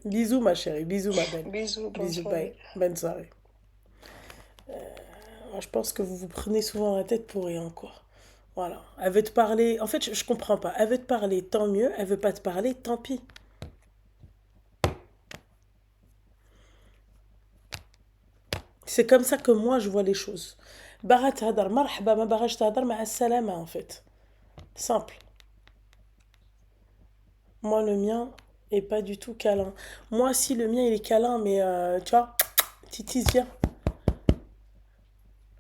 Bisous, ma chérie, bisous, ma belle. Bisous, bonne Bisous, bye. soirée. Bonne soirée. Moi, je pense que vous vous prenez souvent la tête pour rien, quoi. Voilà. Elle veut te parler. En fait, je comprends pas. Elle veut te parler, tant mieux. Elle veut pas te parler, tant pis. C'est comme ça que moi, je vois les choses. Barat hadar, marhaba, ma baraj hadar, ma salama, en fait. Simple. Moi, le mien est pas du tout câlin. Moi, si le mien, il est câlin, mais tu vois, Titis, viens.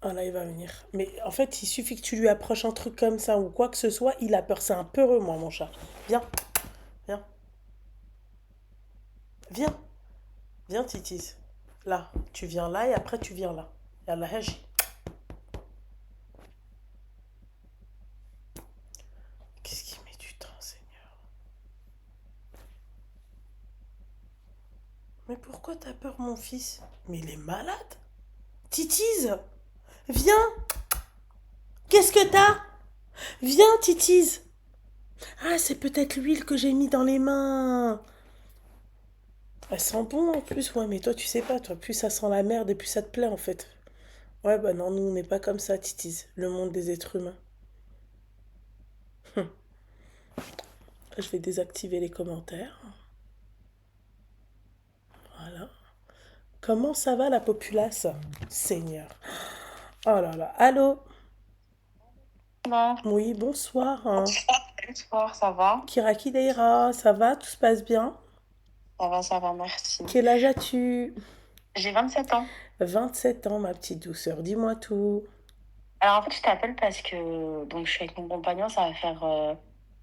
Ah là, il va venir. Mais en fait, il suffit que tu lui approches un truc comme ça ou quoi que ce soit, il a peur. C'est un peureux, moi, mon chat. Viens, viens, viens, viens, Titis. Là, tu viens là et après tu viens là. Yallah, haji. Qu'est-ce qui met du temps, Seigneur? Mais pourquoi t'as peur, mon fils? Mais il est malade. Titis, viens. Qu'est-ce que t'as? Viens, Titis. Ah, c'est peut-être l'huile que j'ai mis dans les mains. Elle sent bon en plus, ouais, mais toi tu sais pas, toi, plus ça sent la merde et plus ça te plaît en fait. Ouais, bah non, nous on n'est pas comme ça, Titis, le monde des êtres humains. Je vais désactiver les commentaires. Voilà. Comment ça va la populace? Seigneur. Oh là là. Allô? Non, Oui, bonsoir, hein. bonsoir, ça va? Kiraki Deira, ça va? Tout se passe bien? Ça va, merci. Quel âge as-tu? J'ai 27 ans. 27 ans, ma petite douceur, dis-moi tout. Alors en fait, je t'appelle parce que donc, je suis avec mon compagnon, ça va faire...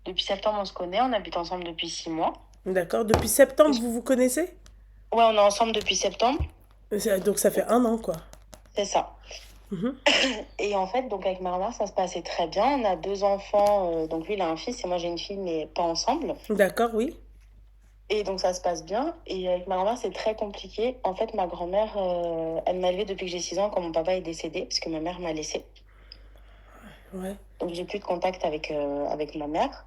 depuis septembre, on se connaît, on habite ensemble depuis 6 mois. D'accord, depuis septembre, vous vous connaissez? Ouais, on est ensemble depuis septembre, Donc ça fait un an, quoi. c'est ça. Mhm. Et en fait, donc avec ma mère, ça se passait très bien. On a 2 enfants, donc lui, il a un fils et moi, j'ai une fille, mais pas ensemble. D'accord, oui. Et donc ça se passe bien. Et avec ma grand-mère, c'est très compliqué. En fait, ma grand-mère, elle m'a élevée depuis que j'ai 6 ans quand mon papa est décédé, parce que ma mère m'a laissée. Ouais. Donc j'ai plus de contact avec ma mère.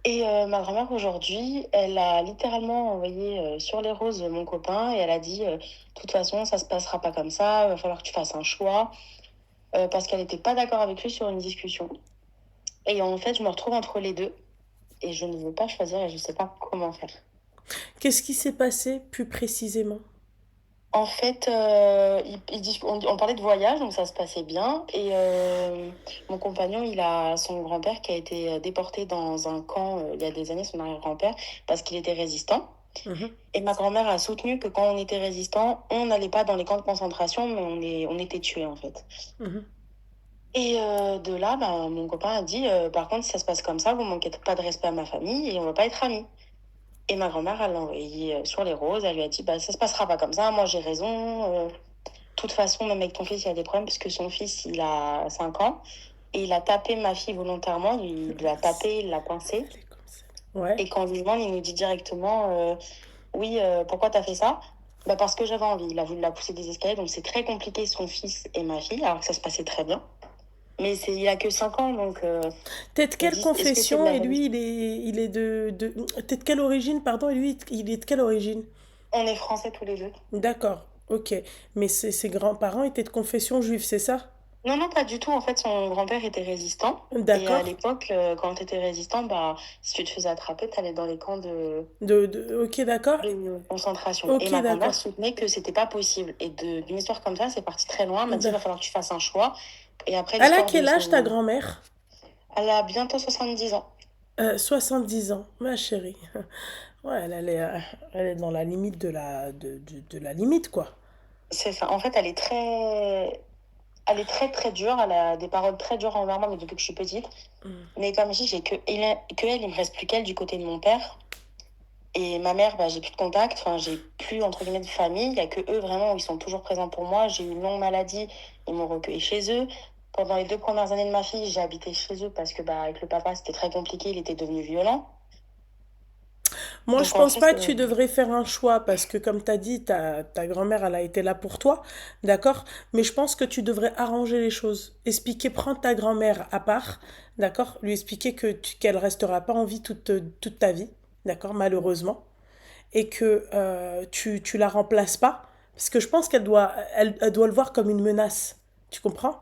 Et ma grand-mère aujourd'hui, elle a littéralement envoyé sur les roses mon copain et elle a dit, de toute façon, ça se passera pas comme ça, il va falloir que tu fasses un choix, parce qu'elle n'était pas d'accord avec lui sur une discussion. Et en fait, je me retrouve entre les deux et je ne veux pas choisir et je ne sais pas comment faire. Qu'est-ce qui s'est passé plus précisément? En fait, on parlait de voyage, donc ça se passait bien. Et mon compagnon, il a son grand-père qui a été déporté dans un camp il y a des années, son arrière-grand-père, parce qu'il était résistant. Mhm. Et ma grand-mère a soutenu que quand on était résistant, on n'allait pas dans les camps de concentration, mais on était tués en fait. Mhm. Et de là, bah, mon copain a dit, par contre, si ça se passe comme ça, vous manquez pas de respect à ma famille et on va pas être amis. Et ma grand-mère, elle l'a envoyé sur les roses. Elle lui a dit, bah, ça se passera pas comme ça. Moi, j'ai raison. De toute façon, même avec ton fils, il y a des problèmes puisque son fils, il a 5 ans. Et il a tapé ma fille volontairement. Il l'a tapé, il l'a coincée. Ouais. Et quand on lui demande, il nous dit directement, oui, pourquoi t'as fait ça? Bah, parce que j'avais envie. Il a voulu la pousser des escaliers. Donc, c'est très compliqué, son fils et ma fille, alors que ça se passait très bien. Mais il a que 5 ans, donc T'es de elle quelle dit, est-ce que c'est de confession la et jalousie? lui, il est T'es de quelle origine, pardon, et lui, il est de quelle origine? On est français tous les deux. D'accord, ok. Mais ses grands-parents étaient de confession juive, c'est ça? Non, non, pas du tout. En fait, son grand-père était résistant. Et à D'accord. l'époque, quand tu étais résistant, bah, si tu te faisais attraper, tu allais dans les camps Ok, d'accord. de concentration. Et Ok, ma grand-mère d'accord. soutenait que c'était pas possible. Et d'une histoire comme ça, c'est parti très loin. Elle m'a dit, il va D'a- falloir que tu fasses un choix. Et après Elle a l'histoire de quel âge ta son... grand-mère? Elle a bientôt 70 ans. 10 ans, ma chérie. Ouais, elle est dans la limite de la limite, quoi. C'est ça. En fait, elle est très, très dure. Elle a des paroles très dures envers moi, mais depuis que je suis petite. Mm. Mais comme je dis, j'ai que elle, il me reste plus qu'elle du côté de mon père. Et ma mère, bah, j'ai plus de contact, enfin, j'ai plus, entre guillemets, de famille. Il y a que eux, vraiment, où ils sont toujours présents pour moi. J'ai eu une longue maladie, ils m'ont recueilli chez eux. Pendant les 2 premières années de ma fille, j'ai habité chez eux parce que, bah, avec le papa, c'était très compliqué, il était devenu violent. Moi, je Donc, en pense fait, pas que tu devrais faire un choix parce que, comme tu as dit, ta grand-mère, elle a été là pour toi, d'accord? Mais je pense que tu devrais arranger les choses. Expliquer, prendre ta grand-mère à part, d'accord? Lui expliquer qu'elle restera pas en vie toute ta vie, d'accord? Malheureusement. Et que tu la remplaces pas. Parce que je pense elle doit le voir comme une menace. Tu comprends?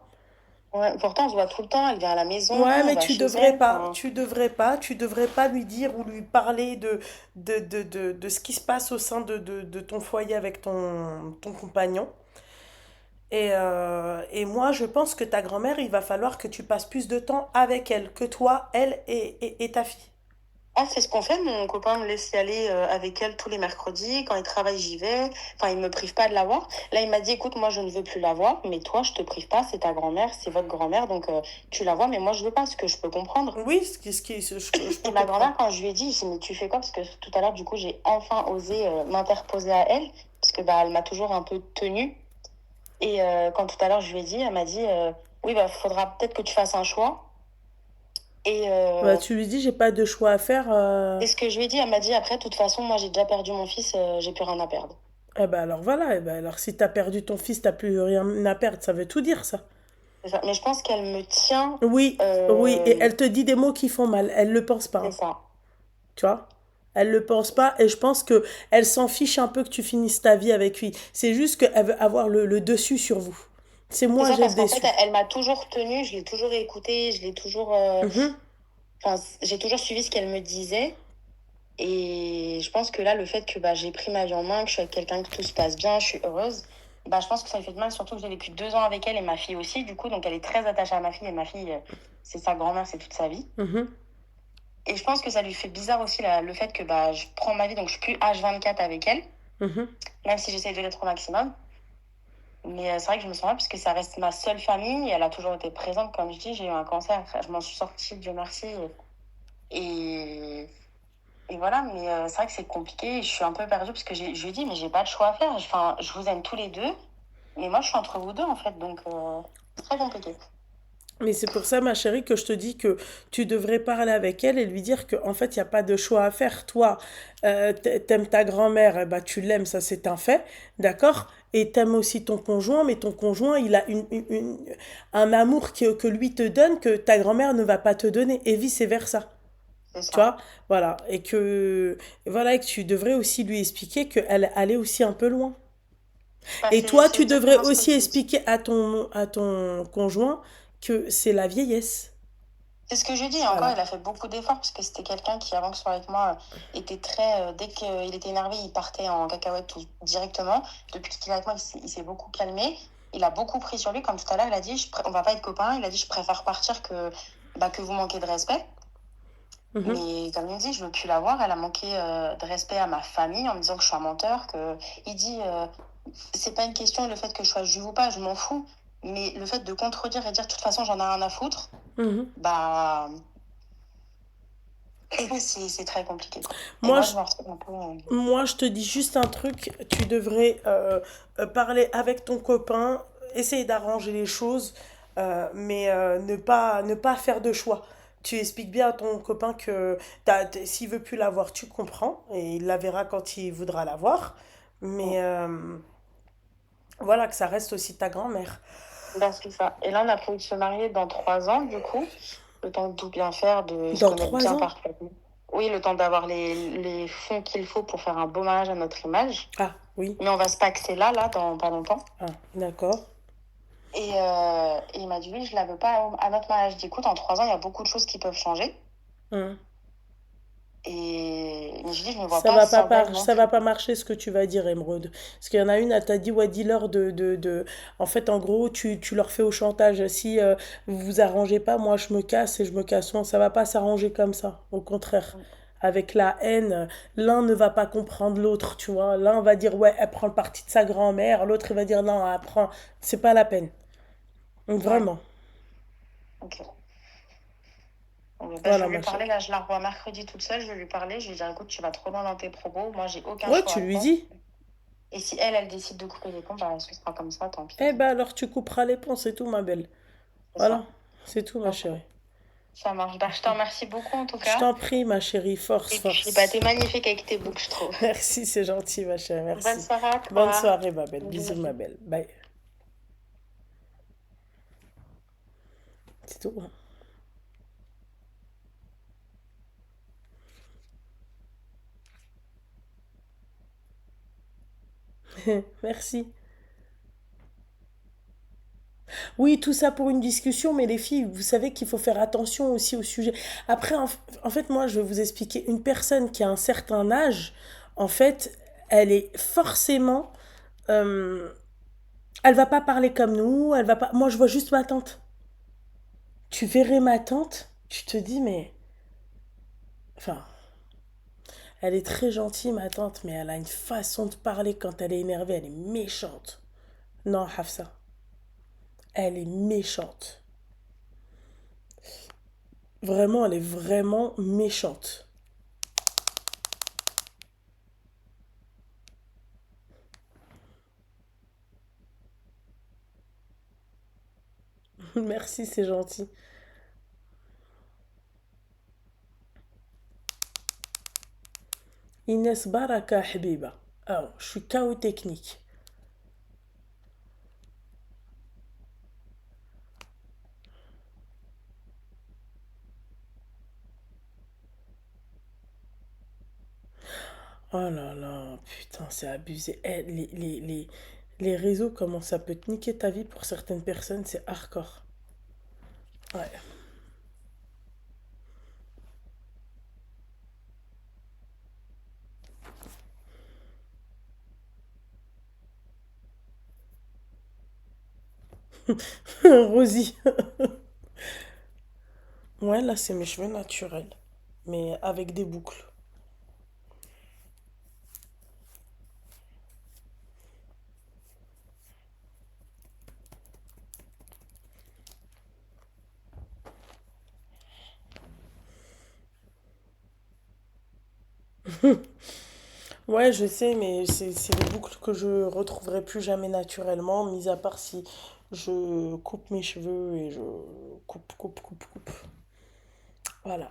ouais, pourtant, on se voit tout le temps, elle vient à la maison, Ouais, on mais va chez elle. Enfin, tu devrais pas lui dire ou lui parler de ce qui se passe au sein de ton foyer avec ton compagnon. Et moi, je pense que ta grand-mère, il va falloir que tu passes plus de temps avec elle, que toi, elle et ta fille. ah, c'est ce qu'on fait. Mon copain me laisse y aller avec elle tous les mercredis. Quand il travaille, j'y vais. Enfin, il me prive pas de la voir. Là, il m'a dit, écoute, moi, je ne veux plus la voir, mais toi, je te prive pas. C'est ta grand-mère, c'est votre grand-mère, donc tu la vois, mais moi, je veux pas, ce que je peux comprendre. Oui, je Et peux ma comprendre. grand-mère, quand je lui ai dit, j'ai dit, mais tu fais quoi? Parce que tout à l'heure, du coup, j'ai enfin osé m'interposer à elle, parce que bah, elle m'a toujours un peu tenue. Et quand tout à l'heure, je lui ai dit, elle m'a dit, oui, bah, faudra peut-être que tu fasses un choix. Et, Bah, tu lui dis, j'ai pas de choix à faire. et ce que je lui ai dit, elle m'a dit, après, de toute façon, moi, j'ai déjà perdu mon fils, j'ai plus rien à perdre. Eh ben alors voilà, eh ben alors si t'as perdu ton fils, t'as plus rien à perdre, ça veut tout dire ça. C'est ça. Mais je pense qu'elle me tient. Oui, oui, et elle te dit des mots qui font mal, elle le pense pas, C'est hein, ça. tu vois? Elle le pense pas et je pense que elle s'en fiche un peu que tu finisses ta vie avec lui. C'est juste qu'elle veut avoir le dessus sur vous. C'est C'est moi, ça j'ai le parce qu'en fait, dessus. elle m'a toujours tenue, je l'ai toujours écoutée, je l'ai toujours. Mhm. Enfin, j'ai toujours suivi ce qu'elle me disait. Et je pense que là, le fait que bah, j'ai pris ma vie en main, que je suis avec quelqu'un, que tout se passe bien, je suis heureuse, bah, je pense que ça lui fait de mal, surtout que j'ai vécu 2 ans avec elle et ma fille aussi, du coup, donc elle est très attachée à ma fille et ma fille, c'est sa grand-mère, c'est toute sa vie. Mhm. Et je pense que ça lui fait bizarre aussi le fait que bah, je prends ma vie, donc je suis plus H24 avec elle, Mhm. même si j'essaie de l'être au maximum. Mais c'est vrai que je me sens mal puisque ça reste ma seule famille et elle a toujours été présente. Comme je dis, j'ai eu un cancer, je m'en suis sortie, Dieu merci. Et, et voilà, mais c'est vrai que c'est compliqué. Je suis un peu perdue parce que je lui ai dit, mais j'ai pas de choix à faire. Enfin, je vous aime tous les deux, mais moi je suis entre vous deux en fait, donc c'est très compliqué. Mais c'est pour ça, ma chérie, que je te dis que tu devrais parler avec elle et lui dire qu'en fait, il n'y a pas de choix à faire. Toi, t'aimes ta grand-mère, eh ben, tu l'aimes, ça c'est un fait, d'accord? Et t'aimes aussi ton conjoint, mais ton conjoint, il a un amour que lui te donne que ta grand-mère ne va pas te donner, et vice-versa. C'est Tu ça. vois? Voilà. Voilà, et que tu devrais aussi lui expliquer qu'elle allait aussi un peu loin. Bah, Et toi, c'est tu devrais exactement ce que aussi je lui ai dit. expliquer à ton conjoint que c'est la vieillesse. C'est ce que je lui ai dit. Et encore, Voilà. il a fait beaucoup d'efforts parce que c'était quelqu'un qui, avant qu'il soit avec moi, était très. Dès qu'il était énervé, il partait en cacahuète tout directement. Depuis qu'il est avec moi, il s'est beaucoup calmé. Il a beaucoup pris sur lui. Comme tout à l'heure, il a dit on va pas être copains. Il a dit je préfère partir que vous manquez de respect. Mhm. Mais comme il me dit, je veux plus la voir. Elle a manqué de respect à ma famille en me disant que je suis un menteur. Il dit c'est pas une question le fait que je sois juive ou pas, je m'en fous. Mais le fait de contredire et dire de toute façon j'en ai rien à foutre, Mhm. bah. C'est très compliqué, quoi. Et Moi, moi, je, je me retrouve un peu. moi, je te dis juste un truc, tu devrais parler avec ton copain, essayer d'arranger les choses, mais ne pas faire de choix. Tu expliques bien à ton copain que s'il veut plus la voir, tu comprends, et il la verra quand il voudra la voir, mais voilà, que ça reste aussi ta grand-mère. Bah, c'est ça. Et là, on a prévu de se marier dans 3 ans, du coup. Le temps de tout bien faire, de se Dans connaître 3 bien ans? parfaitement. Oui, le temps d'avoir les fonds qu'il faut pour faire un beau mariage à notre image. Ah, oui. Mais on va se paxer là, dans pas longtemps. Ah, d'accord. Et il m'a dit, oui, je la veux pas à notre mariage. Je dis, écoute, en 3 ans, il y a beaucoup de choses qui peuvent changer. Hum. Mais je dis, je me vois pas sans elle non Ça plus. va pas marcher ce que tu vas dire, Emeraude. Parce qu'il y en a une, elle t'a dit, ouais, dis-leur En fait, en gros, tu leur fais au chantage. Si vous vous arrangez pas, moi, je me casse et je me casse. Non, ça va pas s'arranger comme ça. Au contraire. Avec la haine, l'un ne va pas comprendre l'autre, tu vois. L'un va dire, ouais, elle prend le parti de sa grand-mère. L'autre, il va dire, non, elle prend. C'est pas la peine. Donc, Ouais, vraiment. ok. Bon, bah, je Voilà, vais lui ma parler, chérie. là, je la revois mercredi toute seule. Je vais lui parler. Je vais lui dire, écoute, tu vas trop loin dans tes propos. Moi, j'ai aucun Ouais, choix tu à lui faire. dis. Et si elle décide de couper les ponts, bah, ce sera comme ça, tant pis. Eh ben, alors, tu couperas les ponts, c'est tout, ma belle. C'est Voilà. ça. C'est tout, ma Ok. chérie. Ça marche. Bah, je te remercie beaucoup, en tout Je cas. t'en prie, ma chérie, Et force, puis, bah, t'es force. magnifique avec tes boucles, je trouve. Merci, c'est gentil, ma chérie, Bonne merci. soirée à Bonne toi. soirée, ma belle. Bisous, Bisous, ma ma fille. belle. Bye. C'est tout. Merci. Oui, tout ça pour une discussion, mais les filles, vous savez qu'il faut faire attention aussi au sujet. Après, en fait, moi, je vais vous expliquer. Une personne qui a un certain âge, en fait, elle est forcément... euh, elle va pas parler comme nous, elle va pas... Moi, je vois juste ma tante. Tu verrais ma tante, tu te dis, mais... Enfin, elle est très gentille, ma tante, mais elle a une façon de parler quand elle est énervée, elle est méchante. Non, Hafsa, elle est méchante. Vraiment, elle est vraiment méchante. Merci, c'est gentil. Inès Baraka Habiba. Alors, je suis KO technique. Oh là là, putain, c'est abusé. Eh, les réseaux, comment ça peut te niquer ta vie pour certaines personnes, c'est hardcore. Ouais. Rosie. Ouais, là, c'est mes cheveux naturels, mais avec des boucles. Ouais, je sais, mais c'est des boucles que je retrouverai plus jamais naturellement, mis à part si je coupe mes cheveux et je coupe. Voilà.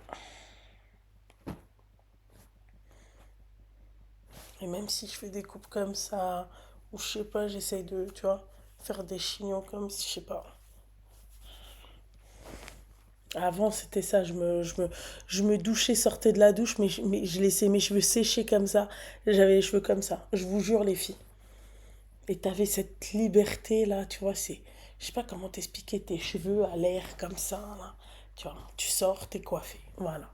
Et même si je fais des coupes comme ça, ou je sais pas, j'essaye de, tu vois, faire des chignons comme si, je sais pas. Avant, c'était ça, je me douchais, sortais de la douche, mais je laissais mes cheveux sécher comme ça. J'avais les cheveux comme ça. Je vous jure, les filles. Et t'avais cette liberté là, tu vois, c'est. Je sais pas comment t'expliquer tes cheveux à l'air comme ça, là. Tu vois, tu sors, t'es coiffé. Voilà.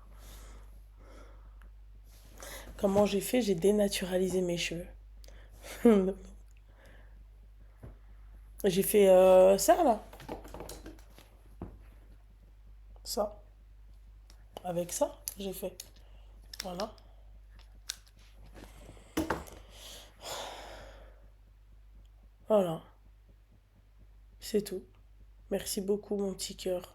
Comment j'ai fait? J'ai dénaturalisé mes cheveux. J'ai fait ça là. Ça. Avec ça, j'ai fait. Voilà. Voilà. C'est tout. Merci beaucoup, mon petit cœur.